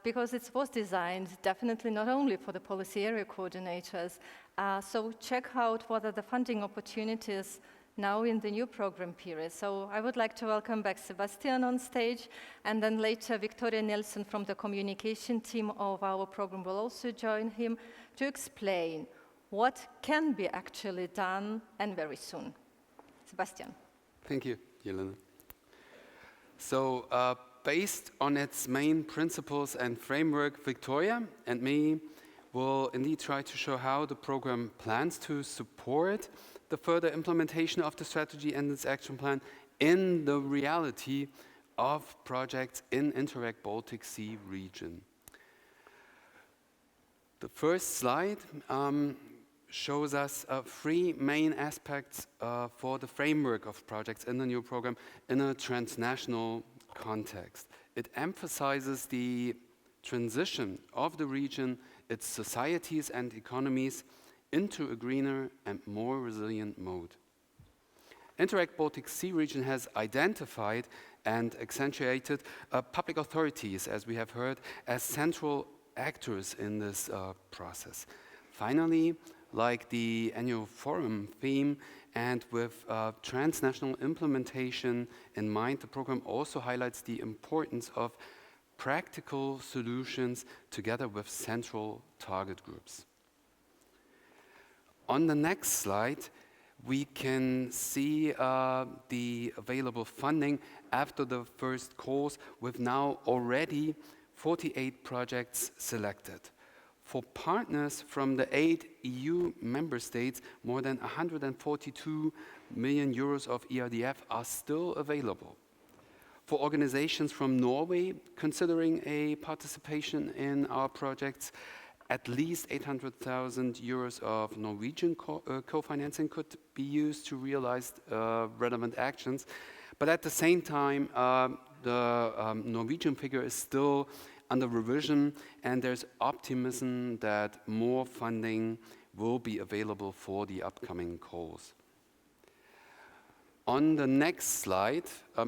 S4: because it was designed definitely not only for the policy area coordinators. So check out what are the funding opportunities now in the new program period. So I would like to welcome back Sebastian on stage, and then later Victoria Nelson from the communication team of our program will also join him to explain what can be actually done and very soon. Sebastian.
S5: Thank you, Elena. So based on its main principles and framework, Victoria and me will indeed try to show how the program plans to support the further implementation of the strategy and its action plan in the reality of projects in Interreg Baltic Sea Region. The first slide shows us 3 main aspects for the framework of projects in the new program in a transnational context. It emphasizes the transition of the region, its societies and economies into a greener and more resilient mode. Interreg Baltic Sea Region has identified and accentuated public authorities, as we have heard, as central actors in this process. Finally, like the annual forum theme and with transnational implementation in mind, the program also highlights the importance of practical solutions together with central target groups. On the next slide, we can see the available funding after the first calls, with now already 48 projects selected. For partners from the 8 EU member states, more than 142 million euros of ERDF are still available. For organizations from Norway considering a participation in our projects, at least 800,000 euros of Norwegian co-financing could be used to realize relevant actions. But at the same time, the Norwegian figure is still under revision, and there's optimism that more funding will be available for the upcoming calls. On the next slide,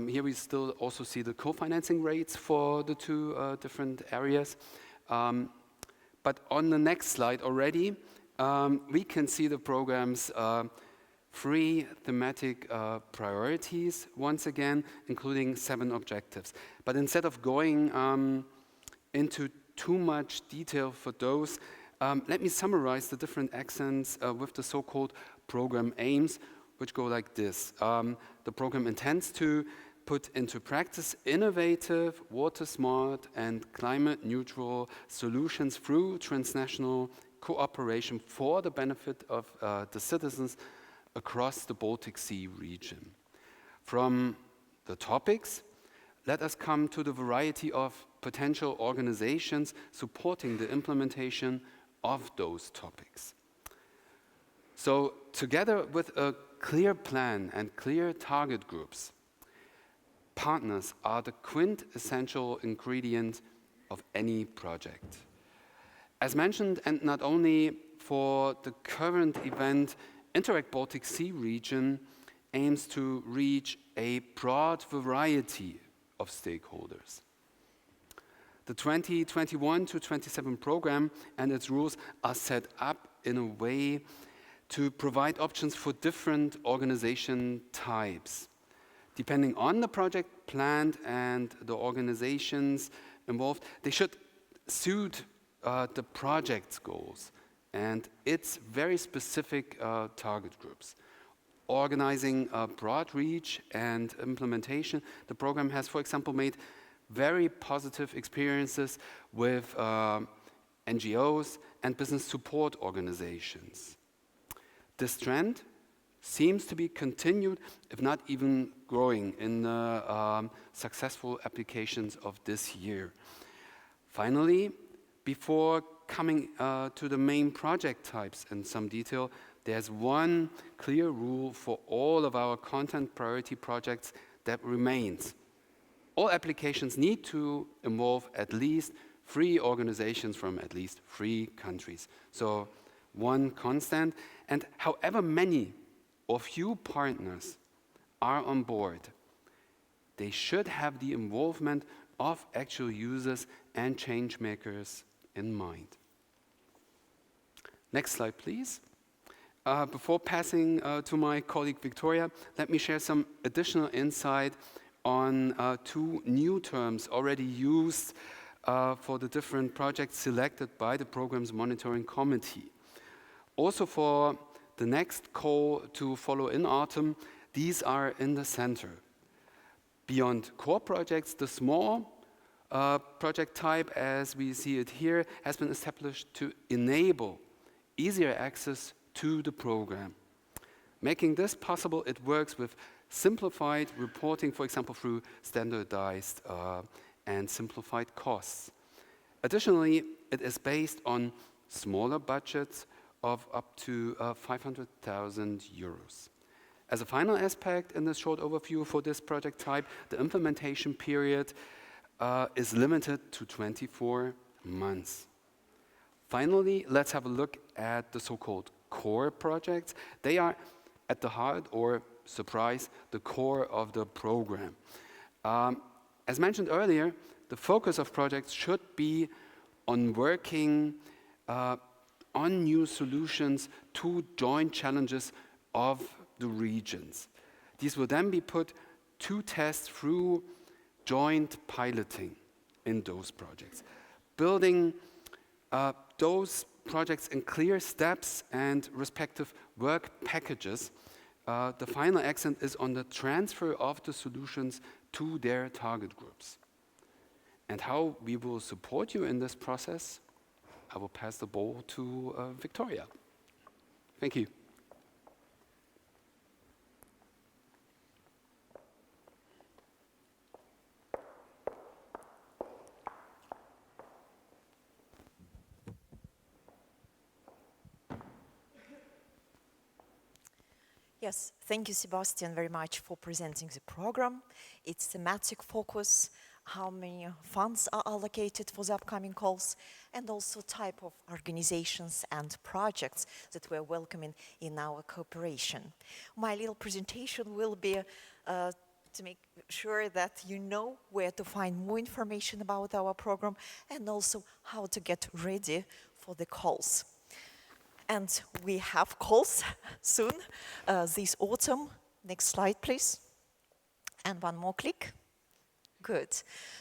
S5: here we still also see the co-financing rates for the 2 different areas. But on the next slide already, we can see the program's 3 thematic priorities, once again, including 7 objectives. But instead of going into too much detail for those, let me summarize the different accents with the so-called program aims, which go like this. The program intends to put into practice innovative, water-smart, and climate-neutral solutions through transnational cooperation for the benefit of the citizens across the Baltic Sea region. From the topics, let us come to the variety of potential organizations supporting the implementation of those topics. So, together with a clear plan and clear target groups, partners are the quintessential ingredient of any project. As mentioned, and not only for the current event, Interreg Baltic Sea Region aims to reach a broad variety of stakeholders. The 2021 to 27 program and its rules are set up in a way to provide options for different organization types. Depending on the project planned and the organizations involved, they should suit the project's goals and its very specific target groups. Organizing a broad reach and implementation, the program has, for example, made very positive experiences with NGOs and business support organizations. This trend seems to be continued, if not even growing, in the successful applications of this year. Finally, before coming to the main project types in some detail, there's one clear rule for all of our content priority projects that remains. All applications need to involve at least 3 organizations from at least 3 countries. So one constant, and however many or few partners are on board, they should have the involvement of actual users and change makers in mind. Next slide, please. Before passing to my colleague Victoria, let me share some additional insight on 2 new terms already used for the different projects selected by the program's monitoring committee. Also for the next call to follow in autumn, these are in the center. Beyond core projects, the small project type, as we see it here, has been established to enable easier access to the program. Making this possible, it works with simplified reporting, for example, through standardized and simplified costs. Additionally, it is based on smaller budgets of up to 500,000 euros. As a final aspect in this short overview for this project type, the implementation period is limited to 24 months. Finally, let's have a look at the so-called core projects. They are at the heart, or surprise, the core of the program. As mentioned earlier, the focus of projects should be on working on new solutions to joint challenges of the regions. These will then be put to test through joint piloting in those projects. Building those projects in clear steps and respective work packages, the final accent is on the transfer of the solutions to their target groups. And how we will support you in this process, I will pass the ball to Victoria. Thank you.
S8: Yes, thank you, Sebastian, very much for presenting the program, its thematic focus, how many funds are allocated for the upcoming calls, and also type of organizations and projects that we're welcoming in our cooperation. My little presentation will be to make sure that you know where to find more information about our program and also how to get ready for the calls. And we have calls soon, this autumn. Next slide, please. And one more click. Good.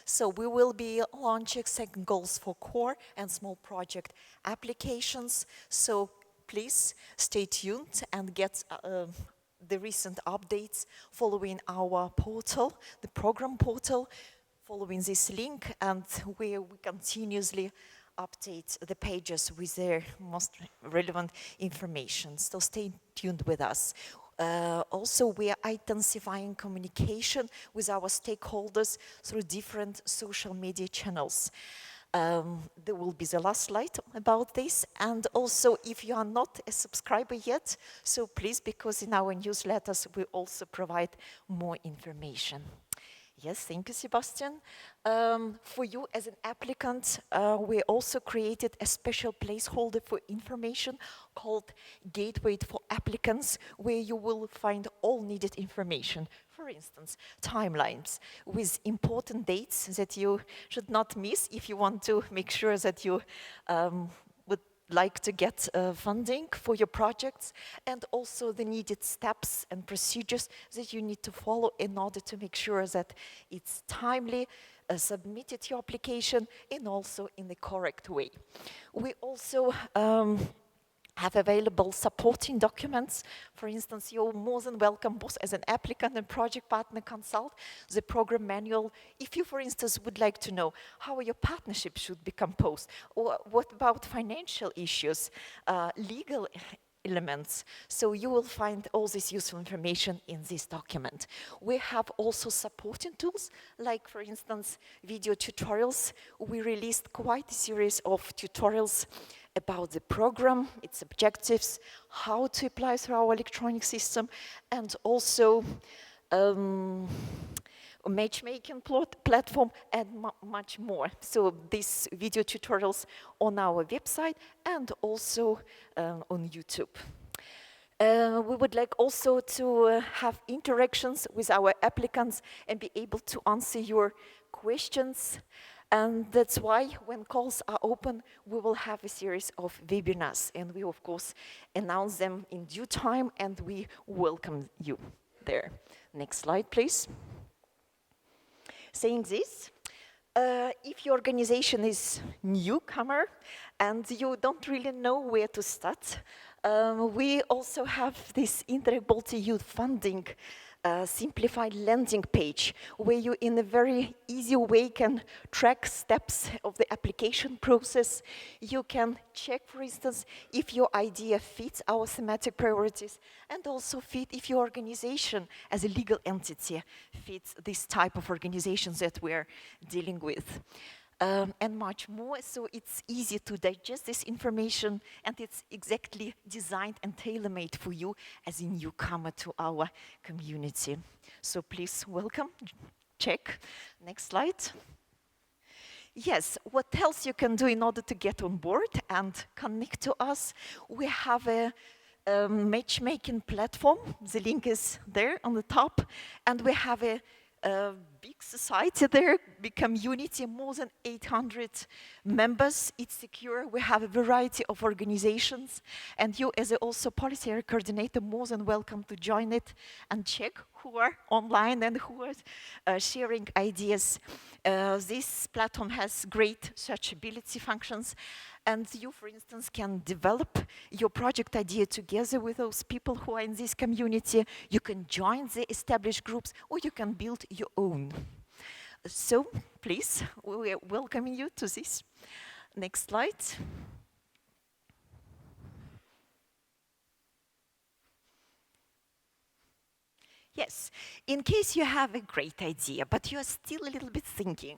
S8: So we will be launching second goals for core and small project applications. So please stay tuned and get the recent updates following our portal, the program portal, following this link, and we continuously update the pages with their most relevant information. So stay tuned with us. Also, we are intensifying communication with our stakeholders through different social media channels. There will be the last slide about this. And also, if you are not a subscriber yet, so please, because in our newsletters, we also provide more information. Yes, thank you, Sebastian. For you as an applicant, we also created a special placeholder for information called Gateway for Applicants, where you will find all needed information. For instance, timelines with important dates that you should not miss if you want to make sure that you would like to get funding for your projects, and also the needed steps and procedures that you need to follow in order to make sure that it's timely, submitted your application, and also in the correct way. We also have available supporting documents. For instance, you're more than welcome, both as an applicant and project partner, consult the program manual. If you, for instance, would like to know how your partnership should be composed, or what about financial issues, legal elements. So you will find all this useful information in this document. We have also supporting tools, like, for instance, video tutorials. We released quite a series of tutorials about the program, its objectives, how to apply through our electronic system, and also a matchmaking platform, and much more. So these video tutorials on our website and also on YouTube. We would like also to have interactions with our applicants and be able to answer your questions. And that's why when calls are open, we will have a series of webinars, and we of course announce them in due time, and we welcome you there. Next slide, please. Saying this, if your organization is newcomer and you don't really know where to start, we also have this Interreg Baltic Youth Funding simplified landing page, where you in a very easy way can track steps of the application process. You can check, for instance, if your idea fits our thematic priorities, and also fit if your organization as a legal entity fits this type of organizations that we're dealing with. and much more. So it's easy to digest this information, and it's exactly designed and tailor-made for you as a newcomer to our community. So please welcome, check. Next slide. Yes, what else you can do in order to get on board and connect to us? We have a matchmaking platform. The link is there on the top. And we have a big society there, big community, more than 800 members. It's secure. We have a variety of organizations. And you, as also policy area coordinator, more than welcome to join it and check who are online and who are sharing ideas. This platform has great searchability functions. And you, for instance, can develop your project idea together with those people who are in this community. You can join the established groups, or you can build your own. So, please, we are welcoming you to this. Next slide. Yes, in case you have a great idea, but you're still a little bit thinking,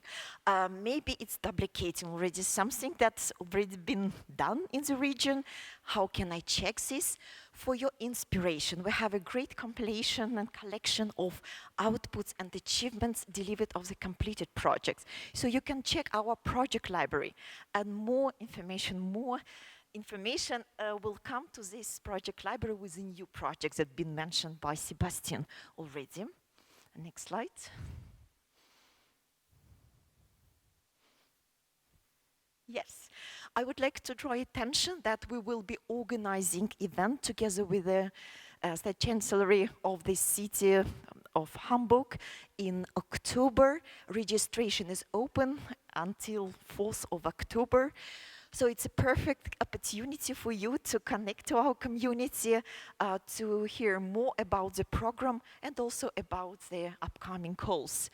S8: maybe it's duplicating already something that's already been done in the region. How can I check this? For your inspiration, we have a great compilation and collection of outputs and achievements delivered of the completed projects. So you can check our project library, and more information will come to this project library with the new projects that have been mentioned by Sebastian already. Next slide. Yes, I would like to draw attention that we will be organizing event together with the Chancellery of the city of Hamburg in October. Registration is open until 4th of October. So it's a perfect opportunity for you to connect to our community, to hear more about the program and also about the upcoming calls.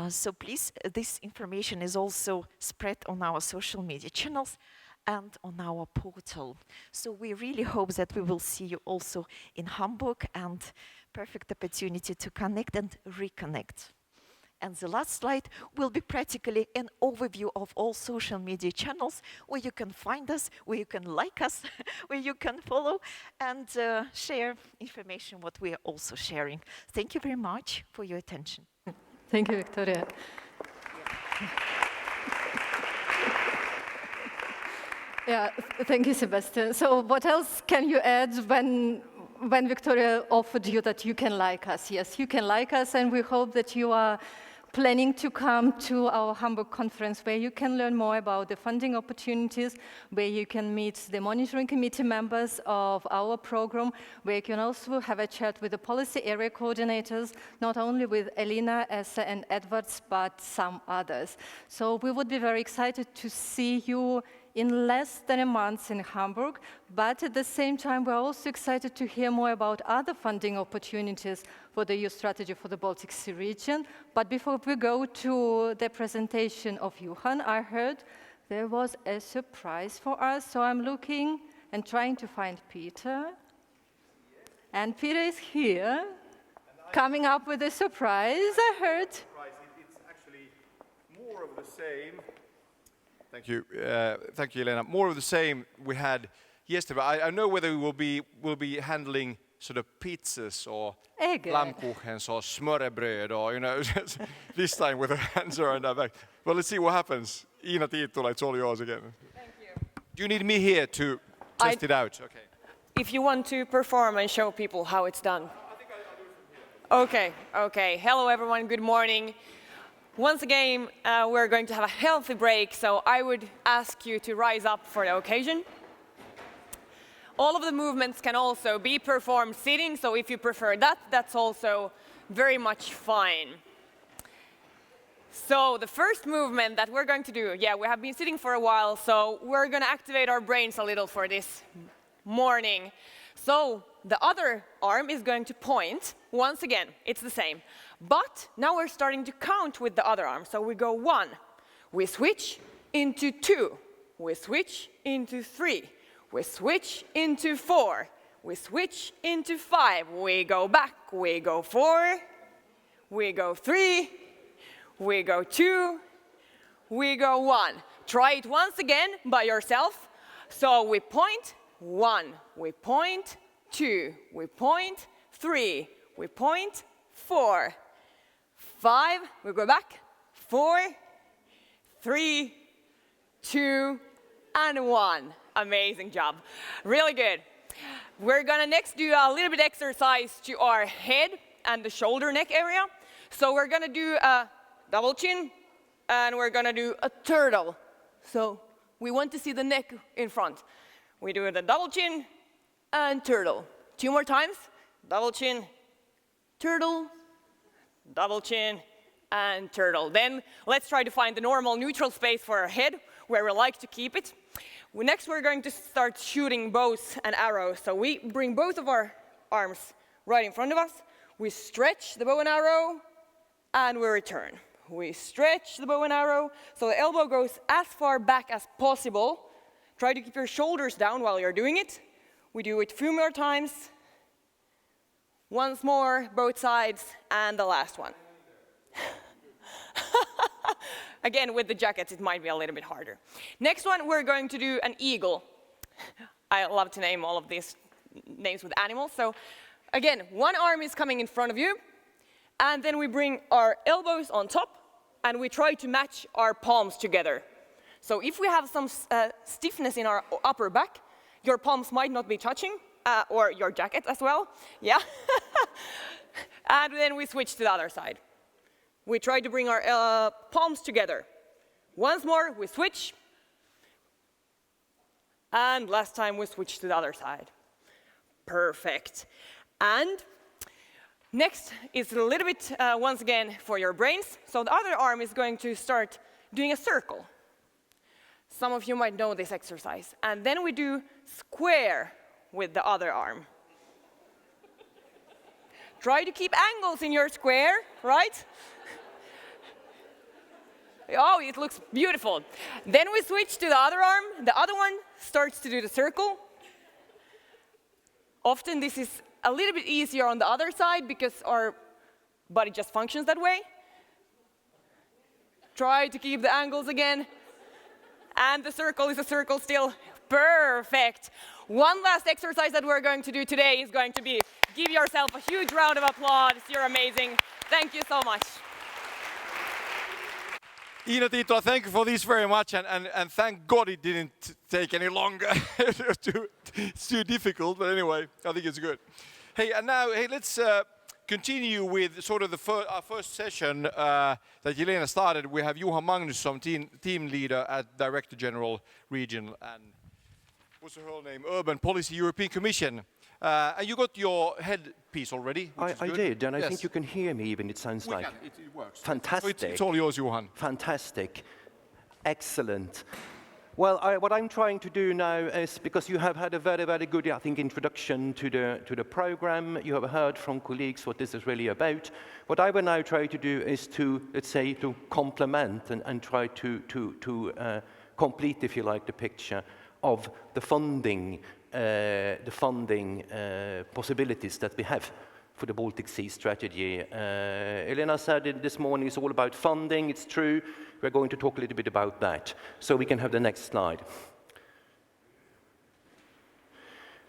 S8: So please, this information is also spread on our social media channels and on our portal. So we really hope that we will see you also in Hamburg, and perfect opportunity to connect and reconnect. And the last slide will be practically an overview of all social media channels where you can find us, where you can like us, where you can follow and share information what we are also sharing. Thank you very much for your attention.
S4: Thank you, Victoria. Yeah, thank you, Sebastian. So what else can you add when Victoria offered you that you can like us? Yes, you can like us, and we hope that you are planning to come to our Hamburg conference, where you can learn more about the funding opportunities, where you can meet the monitoring committee members of our program, where you can also have a chat with the policy area coordinators, not only with Elīna, Esa and Edvarts, but some others. So we would be very excited to see you in less than a month in Hamburg, but at the same time, we're also excited to hear more about other funding opportunities for the EU strategy for the Baltic Sea region. But before we go to the presentation of Johan, I heard there was a surprise for us, so I'm looking and trying to find Peter. And Peter is here, coming up with a surprise, I heard.
S1: It's actually more of the same. Thank you, Elena. More of the same we had yesterday. I know whether we will be handling sort of pizzas or lammkuchens or smörrebröd, or this time with our hands around our back. Well, let's see what happens. Iina Tiitula, it's all yours again.
S9: Thank you.
S1: Do you need me here to test it out? Okay.
S9: If you want to perform and show people how it's done.
S1: I think I'll do it from here.
S9: Okay. Hello, everyone. Good morning. Once again, we're going to have a healthy break, so I would ask you to rise up for the occasion. All of the movements can also be performed sitting, so if you prefer that, that's also very much fine. So the first movement that we're going to do, we have been sitting for a while, so we're going to activate our brains a little for this morning. So the other arm is going to point. Once again, it's the same. But now we're starting to count with the other arm. So we go 1, we switch into 2, we switch into 3, we switch into 4, we switch into 5, we go back, we go 4, we go 3, we go 2, we go 1. Try it once again by yourself. So we point 1, we point 2, we point 3, we point 4, 5, we go back, 4, 3, 2, and 1. Amazing job. Really good. We're gonna next do a little bit exercise to our head and the shoulder neck area. So we're gonna do a double chin and we're gonna do a turtle. So we want to see the neck in front. We do the double chin and turtle. 2 more times. Double chin, turtle, double chin, and turtle. Then let's try to find the normal neutral space for our head where we like to keep it. Next, we're going to start shooting bows and arrows. So we bring both of our arms right in front of us. We stretch the bow and arrow, and we return. We stretch the bow and arrow, so the elbow goes as far back as possible. Try to keep your shoulders down while you're doing it. We do it a few more times. Once more, both sides, and the last one. Again, with the jackets, it might be a little bit harder. Next one, we're going to do an eagle. I love to name all of these names with animals. So again, one arm is coming in front of you, and then we bring our elbows on top, and we try to match our palms together. So if we have some stiffness in our upper back, your palms might not be touching, or your jacket as well, yeah? And then we switch to the other side. We try to bring our palms together. Once more, we switch. And last time, we switch to the other side. Perfect. And next is a little bit, once again, for your brains. So the other arm is going to start doing a circle. Some of you might know this exercise. And then we do square with the other arm. Try to keep angles in your square, right? Oh, it looks beautiful. Then we switch to the other arm. The other one starts to do the circle. Often this is a little bit easier on the other side because our body just functions that way. Try to keep the angles again. And the circle is a circle still. Perfect. One last exercise that we're going to do today is going to be give yourself a huge round of applause. You're amazing. Thank you so much.
S1: Iina Tiitola, thank you for this very much, and thank God it didn't take any longer. It's too difficult, but anyway, I think it's good. Hey, and now, let's continue with sort of our first session that Elena started. We have Johan Magnusson, team leader at Director General Region and what's her whole name? Urban Policy European Commission. And you got your headpiece already.
S10: I did, and I think you can hear me even, it sounds like.
S1: It works.
S10: Fantastic.
S1: So it's all yours, Johan.
S10: Fantastic. Excellent. Well, what I'm trying to do now is, because you have had a very, very good, I think, introduction to the program, you have heard from colleagues what this is really about. What I will now try to do is to, let's say, to complement and try to complete, if you like, the picture of the funding possibilities that we have for the Baltic Sea strategy. Elena said it this morning, it's all about funding. It's true. We're going to talk a little bit about that. So we can have the next slide.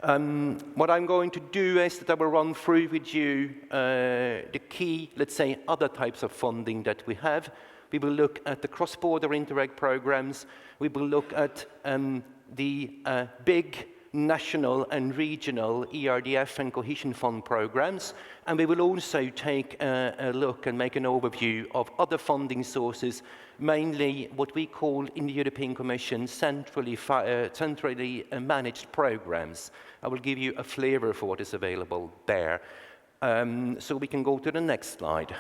S10: What I'm going to do is that I will run through with you the key, let's say, other types of funding that we have. We will look at the cross-border Interreg programs. We will look at the big national and regional ERDF and Cohesion Fund programs, and we will also take a look and make an overview of other funding sources, mainly what we call in the European Commission centrally managed programs. I will give you a flavor for what is available there. So we can go to the next slide.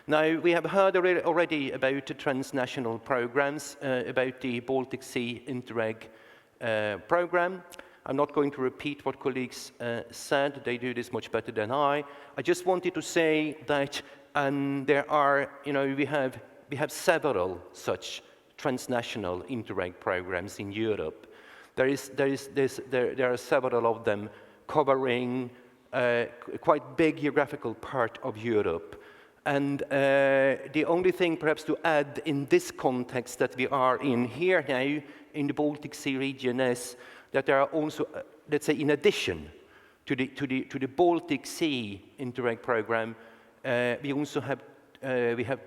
S10: Now, we have heard already about the transnational programs, about the Baltic Sea Interreg program. I'm not going to repeat what colleagues said. They do this much better than I. I just wanted to say that there are, we have several such transnational Interreg programs in Europe. There are several of them covering a quite big geographical part of Europe. And the only thing perhaps to add in this context that we are in here now in the Baltic Sea region is that there are also, let's say, in addition to the Baltic Sea Interreg program, we also have we have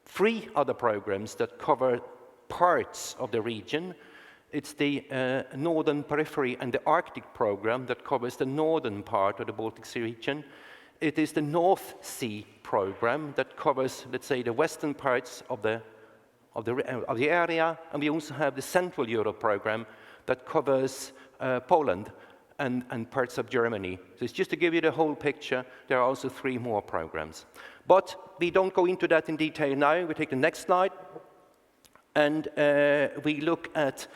S10: 3 other programs that cover parts of the region. It's the Northern Periphery and the Arctic program that covers the northern part of the Baltic Sea region. It is the North Sea program that covers, let's say, the western parts of the area, and we also have the Central Europe program that covers Poland and parts of Germany. So it's just to give you the whole picture. There are also 3 more programs. But we don't go into that in detail now. We take the next slide, and we look at,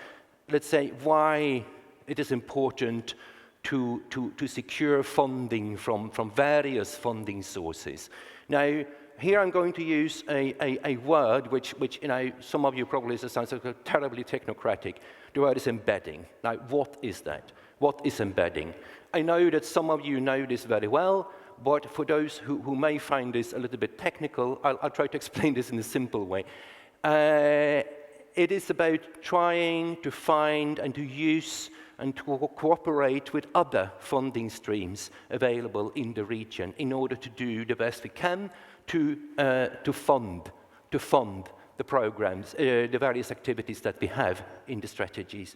S10: let's say, why it is important to secure funding from various funding sources. Now, here I'm going to use a word which you know, some of you probably sounds like terribly technocratic. The word is embedding. Now, what is that? What is embedding? I know that some of you know this very well, but for those who may find this a little bit technical, I'll try to explain this in a simple way. It is about trying to find and to use and to cooperate with other funding streams available in the region in order to do the best we can to fund the programs, the various activities that we have in the strategies.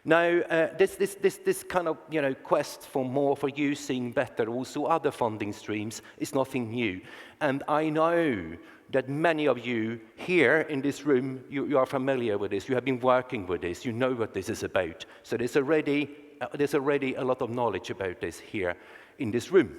S10: Now, this kind of quest for using better also other funding streams is nothing new, and I know that many of you here in this room, you are familiar with this, you have been working with this, you know what this is about. So there's already a lot of knowledge about this here in this room.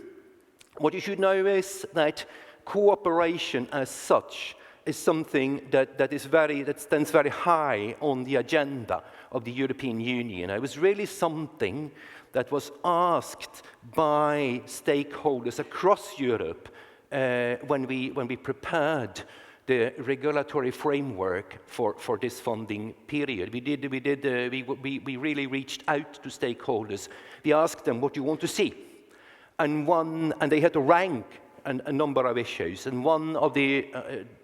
S10: What you should know is that cooperation as such is something that stands very high on the agenda of the European Union. It was really something that was asked by stakeholders across Europe when we prepared the regulatory framework for this funding period. We really reached out to stakeholders. We asked them, what do you want to see? And they had to rank a number of issues. And one of the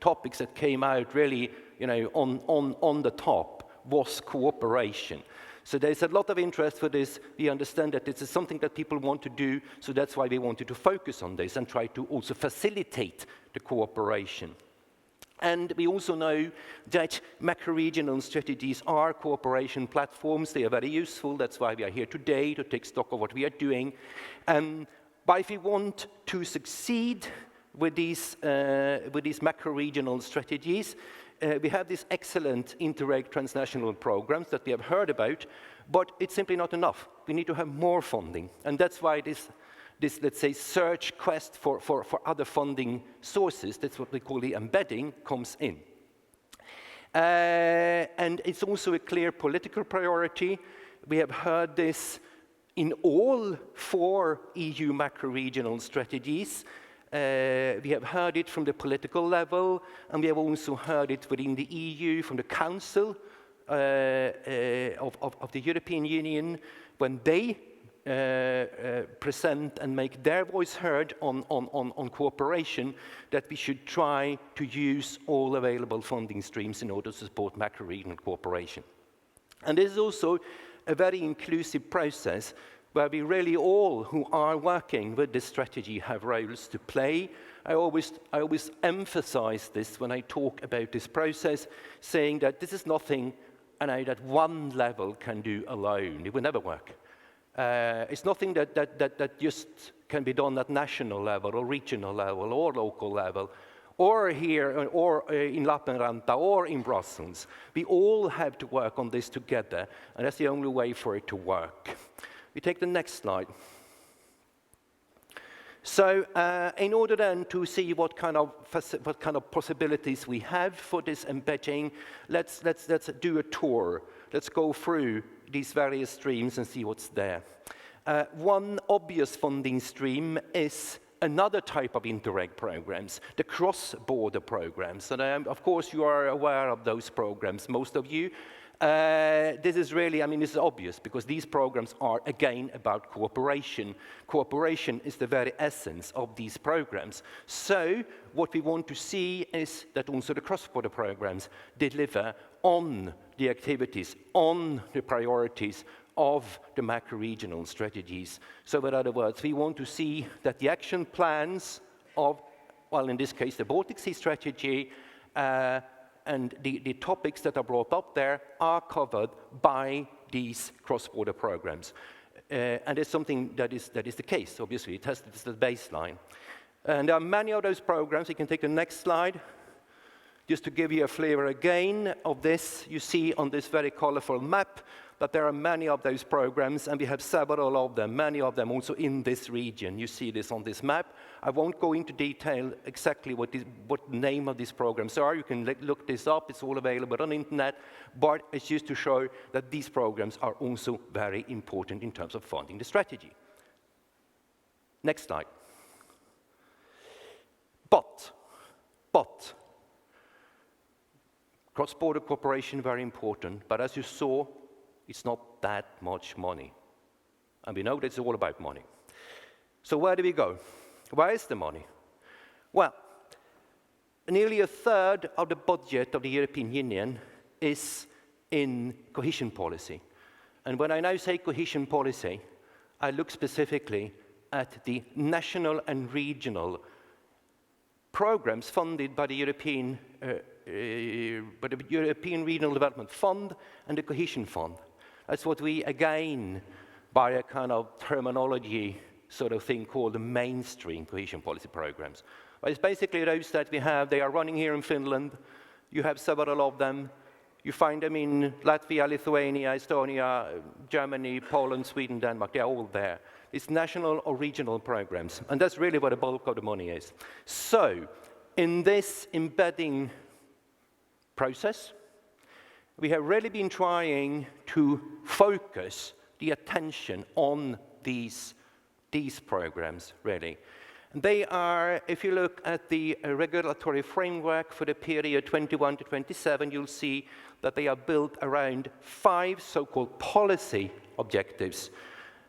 S10: topics that came out really, on the top was cooperation. So there's a lot of interest for this. We understand that this is something that people want to do, so that's why we wanted to focus on this and try to also facilitate the cooperation. And we also know that macro-regional strategies are cooperation platforms. They are very useful. That's why we are here today, to take stock of what we are doing. But if we want to succeed with these macro-regional strategies, we have these excellent Interreg transnational programs that we have heard about, but it's simply not enough. We need to have more funding, and that's why this let's say, search quest for other funding sources, that's what we call the embedding, comes in. And it's also a clear political priority. We have heard this in all 4 EU macro-regional strategies. We have heard it from the political level, and we have also heard it within the EU, from the Council of the European Union, when they present and make their voice heard on cooperation, that we should try to use all available funding streams in order to support macro-regional cooperation. And this is also a very inclusive process where we really all who are working with this strategy have roles to play. I always emphasize this when I talk about this process, saying that this is nothing that one level can do alone. It will never work. It's nothing that just can be done at national level or regional level or local level, or here, or in Lappeenranta, or in Brussels. We all have to work on this together, and that's the only way for it to work. We take the next slide. So, in order then to see what kind of possibilities we have for this embedding, let's do a tour. Let's go through these various streams and see what's there. One obvious funding stream is another type of Interreg programs, the cross-border programs. And of course, you are aware of those programs, most of you. This is really, I mean, this is obvious because these programs are, again, about cooperation. Cooperation is the very essence of these programs. So what we want to see is that also the cross-border programs deliver on the activities, on the priorities of the macro-regional strategies. So in other words, we want to see that the action plans of, well, in this case, the Baltic Sea strategy, and the topics that are brought up there are covered by these cross-border programs. And it's something that is the case, obviously. It's the baseline. And there are many of those programs. You can take the next slide. Just to give you a flavor again of this, you see on this very colorful map that there are many of those programs, and we have several of them, many of them also in this region. You see this on this map. I won't go into detail exactly what the name of these programs are. You can look this up. It's all available on the internet. But it's just to show that these programs are also very important in terms of funding the strategy. Next slide. But cross-border cooperation, very important. But as you saw, it's not that much money. And we know that it's all about money. So where do we go? Where is the money? Well, nearly a third of the budget of the European Union is in cohesion policy. And when I now say cohesion policy, I look specifically at the national and regional programs funded by the European Regional Development Fund and the Cohesion Fund. That's what we, again, by a kind of terminology sort of thing called the mainstream cohesion policy programs. But it's basically those that we have. They are running here in Finland. You have several of them. You find them in Latvia, Lithuania, Estonia, Germany, Poland, Sweden, Denmark. They're all there. It's national or regional programs. And that's really where the bulk of the money is. So, in this embedding process, we have really been trying to focus the attention on these programs, really. And they are, if you look at the regulatory framework for the period 21 to 27, you'll see that they are built around 5 so-called policy objectives.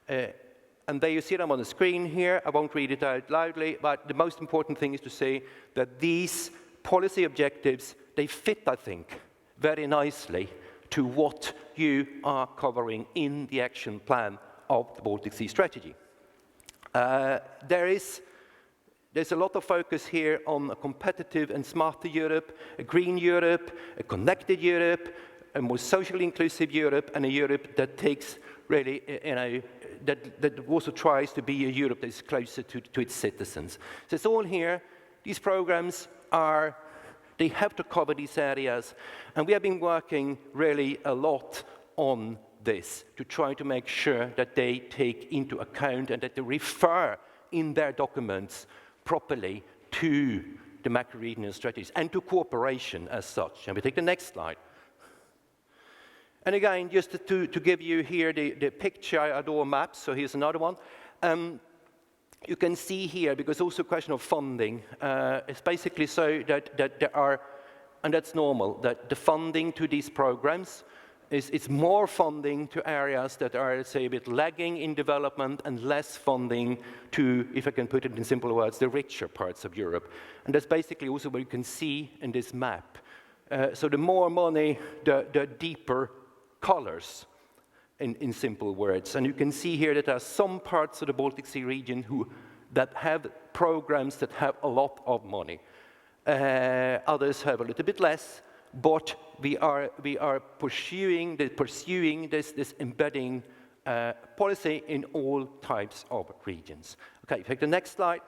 S10: And there you see them on the screen here. I won't read it out loudly, but the most important thing is to say that these policy objectives, they fit, I think, very nicely to what you are covering in the action plan of the Baltic Sea strategy. There's a lot of focus here on a competitive and smarter Europe, a green Europe, a connected Europe, a more socially inclusive Europe, and a Europe that takes really, that also tries to be a Europe that is closer to its citizens. So it's all here. These programs they have to cover these areas, and we have been working really a lot on this to try to make sure that they take into account and that they refer in their documents properly to the macro-regional strategies and to cooperation as such. And we take the next slide. And again, just to give you here the picture, I adore maps, so here's another one. You can see here, because also a question of funding, it's basically so that there are, and that's normal, that the funding to these programs is more funding to areas that are, let's say, a bit lagging in development and less funding to, if I can put it in simple words, the richer parts of Europe. And that's basically also what you can see in this map. So the more money, the deeper colors, in simple words. And you can see here that there are some parts of the Baltic Sea region that have programs that have a lot of money. Others have a little bit less, but we are pursuing this embedding policy in all types of regions. Okay, take the next slide.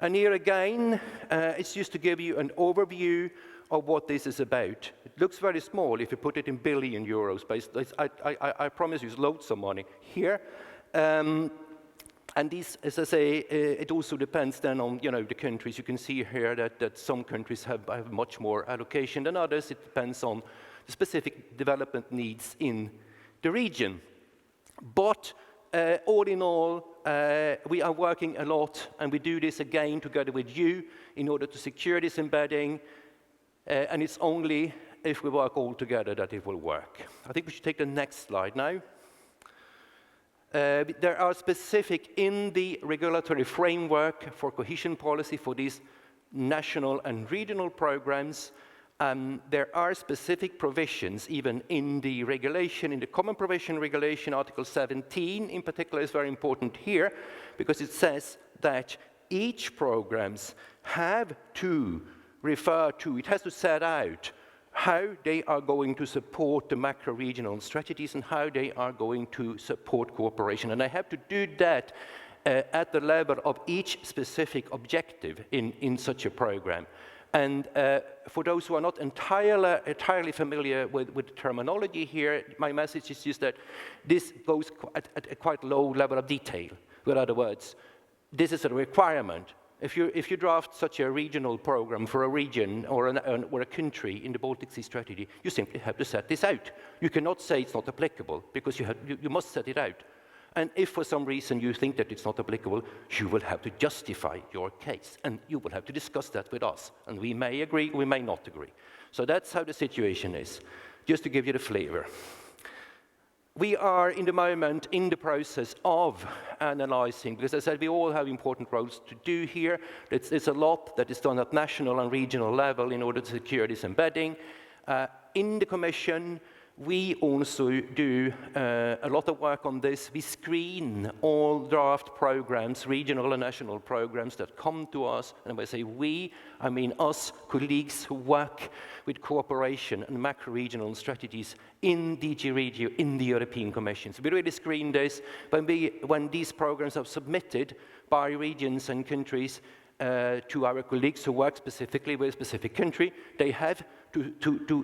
S10: And here again, it's just to give you an overview of what this is about. It looks very small if you put it in billion euros, but I promise you, it's loads of money here. And these, as I say, it also depends then on the countries. You can see here that some countries have much more allocation than others. It depends on the specific development needs in the region. But all in all, we are working a lot, and we do this again together with you in order to secure this embedding. And it's only if we work all together, that it will work. I think we should take the next slide now. There are specific in the regulatory framework for cohesion policy for these national and regional programs. There are specific provisions even in the regulation, in the Common Provision Regulation, Article 17 in particular is very important here, because it says that each programs have to refer to, it has to set out how they are going to support the macro-regional strategies and how they are going to support cooperation. And they have to do that at the level of each specific objective in such a program. And for those who are not entirely familiar with the terminology here, my message is just that this goes at a quite low level of detail. In other words, this is a requirement. If you draft such a regional program for a region or a country in the Baltic Sea strategy, you simply have to set this out. You cannot say it's not applicable, because you must set it out. And if for some reason you think that it's not applicable, you will have to justify your case. And you will have to discuss that with us. And we may agree, we may not agree. So that's how the situation is, just to give you the flavor. We are, in the moment, in the process of analyzing, because as I said, we all have important roles to do here. It's a lot that is done at national and regional level in order to secure this embedding. In the Commission, we also do a lot of work on this. We screen all draft programs, regional and national programs that come to us. And when I say we, I mean us, colleagues who work with cooperation and macro-regional strategies in DG Regio, in the European Commission. So we really screen this. When these programs are submitted by regions and countries to our colleagues who work specifically with a specific country, they have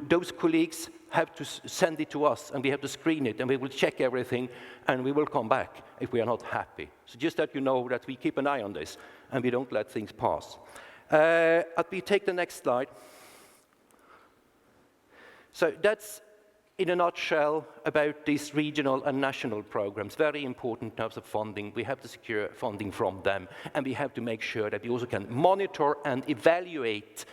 S10: those colleagues have to send it to us, and we have to screen it, and we will check everything, and we will come back if we are not happy. So just that you know that we keep an eye on this, and we don't let things pass. We take the next slide. So that's, in a nutshell, about these regional and national programs. Very important in terms of funding. We have to secure funding from them, and we have to make sure that we also can monitor and evaluate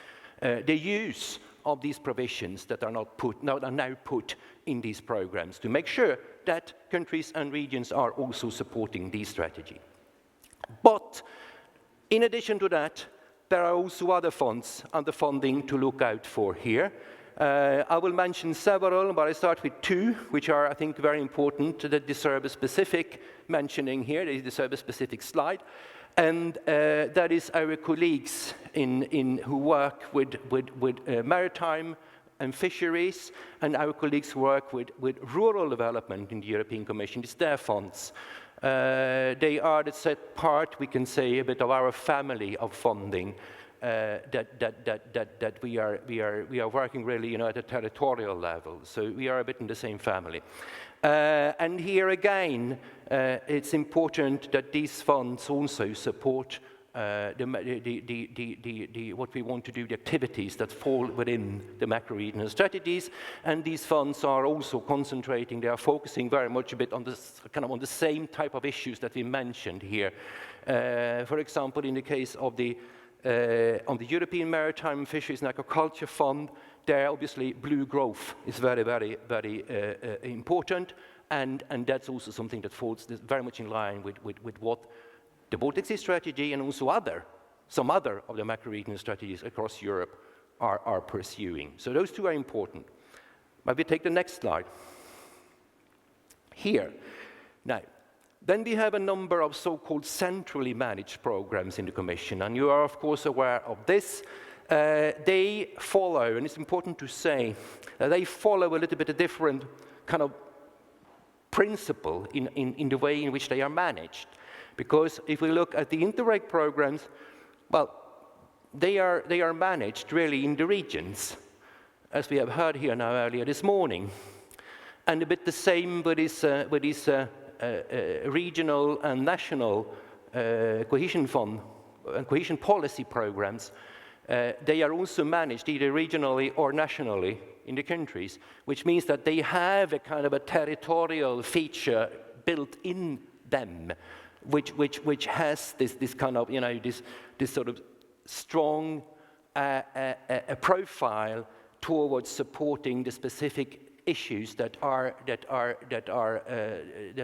S10: the use of these provisions that are now put in these programs, to make sure that countries and regions are also supporting these strategies. But in addition to that, there are also other funds and the funding to look out for here. I will mention several, but I start with two, which are, I think, very important, that deserve a specific mentioning here. They deserve a specific slide. And that is our colleagues who work with maritime and fisheries, and our colleagues who work with rural development in the European Commission. It's their funds. They are the set part, we can say, a bit of our family of funding that we are working really, at a territorial level. So we are a bit in the same family. And here again, it's important that these funds also support what we want to do, the activities that fall within the macro-regional strategies. And these funds are also concentrating, they are focusing very much a bit on this, on the same type of issues that we mentioned here. For example, in the case of on the European Maritime Fisheries and Aquaculture Fund, there obviously blue growth is very, very, very important, and that's also something that falls very much in line with what the Baltic Sea strategy and also some other of the macro-regional strategies across Europe are pursuing. So those two are important. But we take the next slide. Here. Now, then we have a number of so-called centrally managed programs in the Commission, and you are, of course, aware of this. They follow, and it's important to say, they follow a little bit a different kind of principle in the way in which they are managed. Because if we look at the Interreg programs, well, they are managed really in the regions, as we have heard here now earlier this morning. And a bit the same with these regional and national cohesion fund and cohesion policy programs. They are also managed either regionally or nationally in the countries, which means that they have a kind of a territorial feature built in them, which has this kind of, this sort of strong profile towards supporting the specific issues that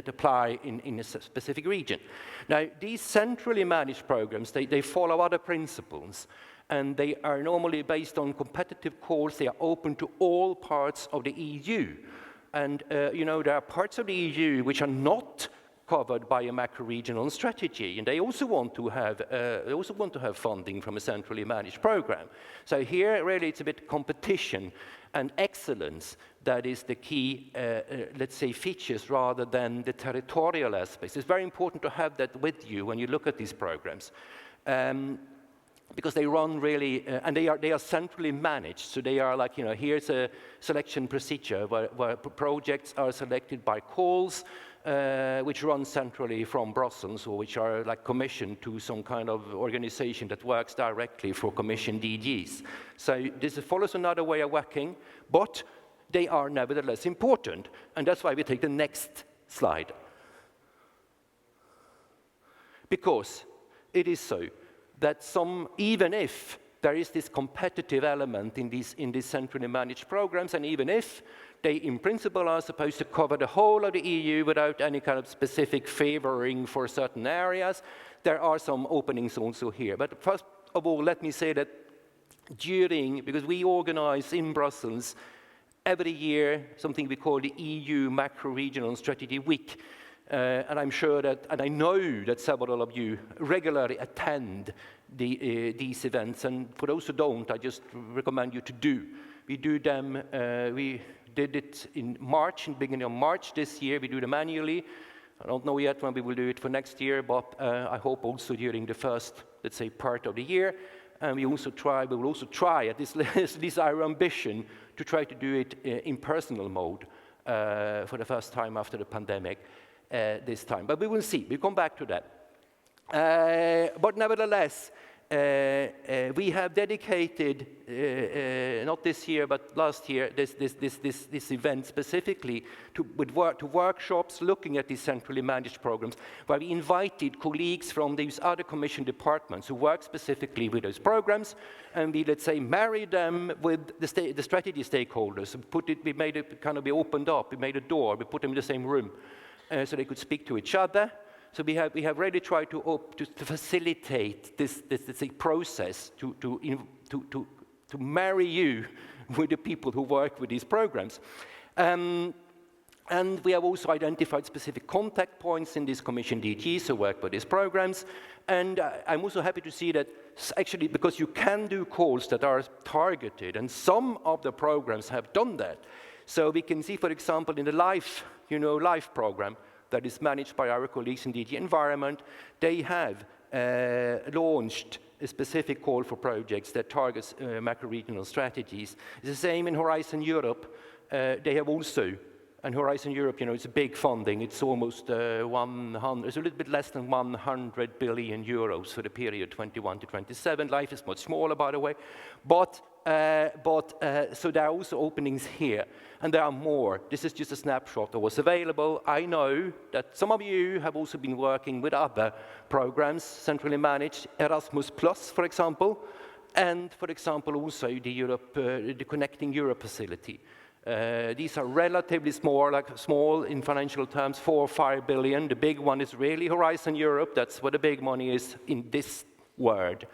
S10: apply in a specific region. Now, these centrally managed programs, they follow other principles, and they are normally based on competitive calls. They are open to all parts of the EU. And there are parts of the EU which are not covered by a macro-regional strategy, and they also want to have funding from a centrally managed program. So here, really, it's a bit competition and excellence that is the key, let's say, features rather than the territorial aspects. It's very important to have that with you when you look at these programs. Because they run really, and they are centrally managed. So they are like, here's a selection procedure where projects are selected by calls, which run centrally from Brussels, or which are like commissioned to some kind of organization that works directly for commission DGs. So this follows another way of working, but they are nevertheless important. And that's why we take the next slide. Because it is so that even if there is this competitive element in these centrally managed programs, and even if they in principle are supposed to cover the whole of the EU without any kind of specific favoring for certain areas, there are some openings also here. But first of all, let me say that because we organize in Brussels every year something we call the EU Macro-Regional Strategy Week. And I'm sure that, and I know that several of you regularly attend these events. And for those who don't, I just recommend you to do. We do them, we did it in March, in the beginning of March this year. We do them annually. I don't know yet when we will do it for next year, but I hope also during the first, let's say, part of the year. And we will also try, at this our ambition, to try to do it in personal mode for the first time after the pandemic. This time, but we will see. We'll come back to that. But nevertheless, we have dedicated, not this year, but last year, this event specifically to workshops looking at these centrally managed programs, where we invited colleagues from these other Commission departments who work specifically with those programs, and we, let's say, married them with the strategy stakeholders. We made it kind of be opened up. We made a door. We put them in the same room. So they could speak to each other. So we have really tried to facilitate this process to marry you with the people who work with these programs. And we have also identified specific contact points in these Commission DGs who work with these programs. And I'm also happy to see that actually, because you can do calls that are targeted, and some of the programs have done that. So we can see, for example, in the LIFE program that is managed by our colleagues in DG Environment, they have launched a specific call for projects that targets macro-regional strategies. It's the same in Horizon Europe. They have also, and Horizon Europe, it's a big funding. It's almost it's a little bit less than 100 billion euros for the period 21 to 27. LIFE is much smaller, by the way. But so there are also openings here, and there are more. This is just a snapshot of what's available. I know that some of you have also been working with other programs, centrally managed, Erasmus+, for example, and, for example, also the Connecting Europe facility. These are relatively small in financial terms, 4 or 5 billion. The big one is really Horizon Europe. That's where the big money is in this world.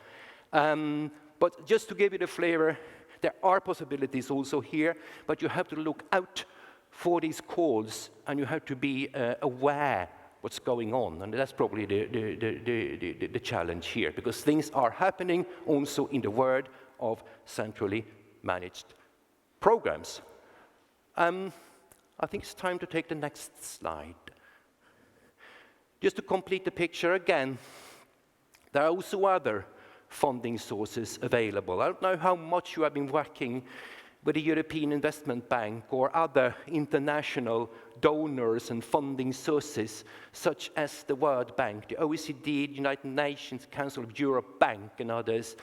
S10: But just to give you the flavor, there are possibilities also here, but you have to look out for these calls, and you have to be aware what's going on. And that's probably the challenge here, because things are happening also in the world of centrally managed programs. I think it's time to take the next slide. Just to complete the picture again, there are also other funding sources available. I don't know how much you have been working with the European Investment Bank or other international donors and funding sources, such as the World Bank, the OECD, the United Nations, Council of Europe Bank, and others.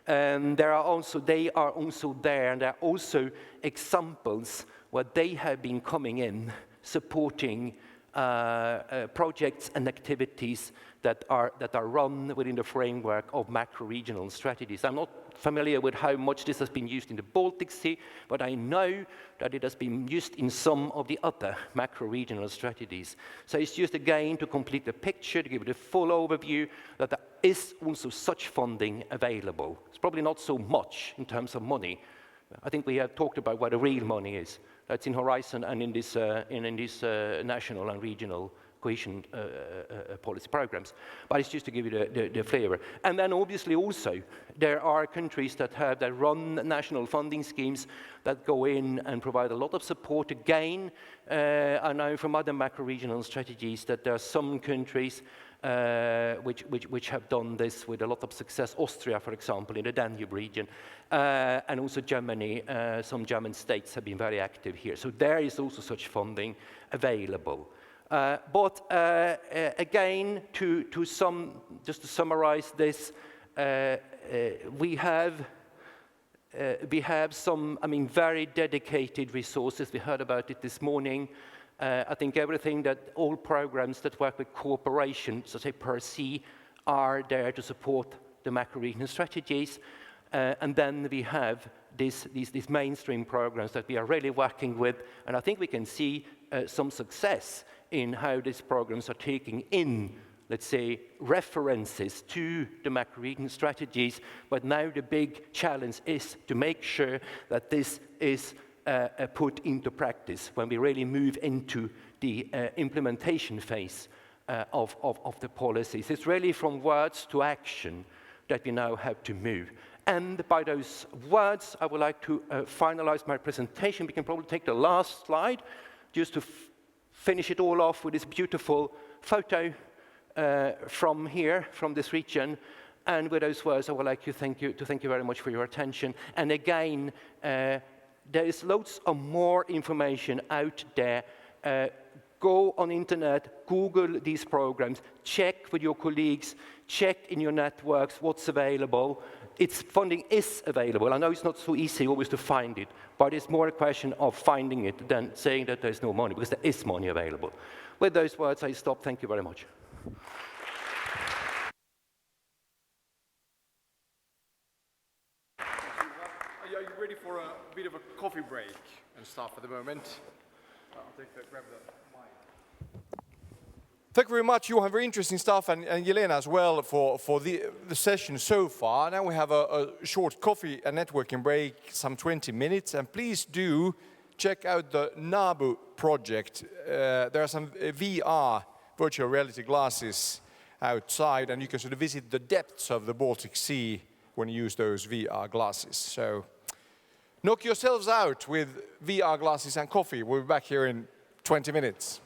S10: They are also there, and there are also examples where they have been coming in, supporting projects and activities that are run within the framework of macro-regional strategies. I'm not familiar with how much this has been used in the Baltic Sea, but I know that it has been used in some of the other macro-regional strategies. So it's just again to complete the picture, to give it a full overview that there is also such funding available. It's probably not so much in terms of money. I think we have talked about what the real money is. That's in Horizon and in these national and regional cohesion policy programs. But it's just to give you the flavor. And then obviously also, there are countries that run national funding schemes that go in and provide a lot of support. Again, I know from other macro-regional strategies that there are some countries which have done this with a lot of success. Austria, for example, in the Danube region, and also Germany. Some German states have been very active here. So there is also such funding available. But again, just to summarize this, we have some, very dedicated resources. We heard about it this morning. I think all programs that work with cooperation, so say per se, are there to support the macro-regional strategies. And then we have these mainstream programs that we are really working with. And I think we can see some success in how these programs are taking in, let's say, references to the macro-regional strategies. But now the big challenge is to make sure that this is put into practice when we really move into the implementation phase of the policies. It's really from words to action that we now have to move. And by those words, I would like to finalize my presentation. We can probably take the last slide just to finish it all off with this beautiful photo from here, from this region. And with those words, I would like to thank you very much for your attention. And again, there is loads of more information out there. Go on internet, Google these programs, check with your colleagues, check in your networks what's available. Funding is available. I know it's not so easy always to find it, but it's more a question of finding it than saying that there's no money, because there is money available. With those words, I stop. Thank you very much.
S1: Are you ready for a bit of a coffee break and stuff at the moment? I'll grab the mic. Thank you very much, Johan. Very interesting stuff, and Elena as well for the session so far. Now we have a short coffee and networking break, some 20 minutes, and please do check out the NABU project. There are some VR, virtual reality glasses outside, and you can sort of visit the depths of the Baltic Sea when you use those VR glasses. So knock yourselves out with VR glasses and coffee. We'll be back here in 20 minutes.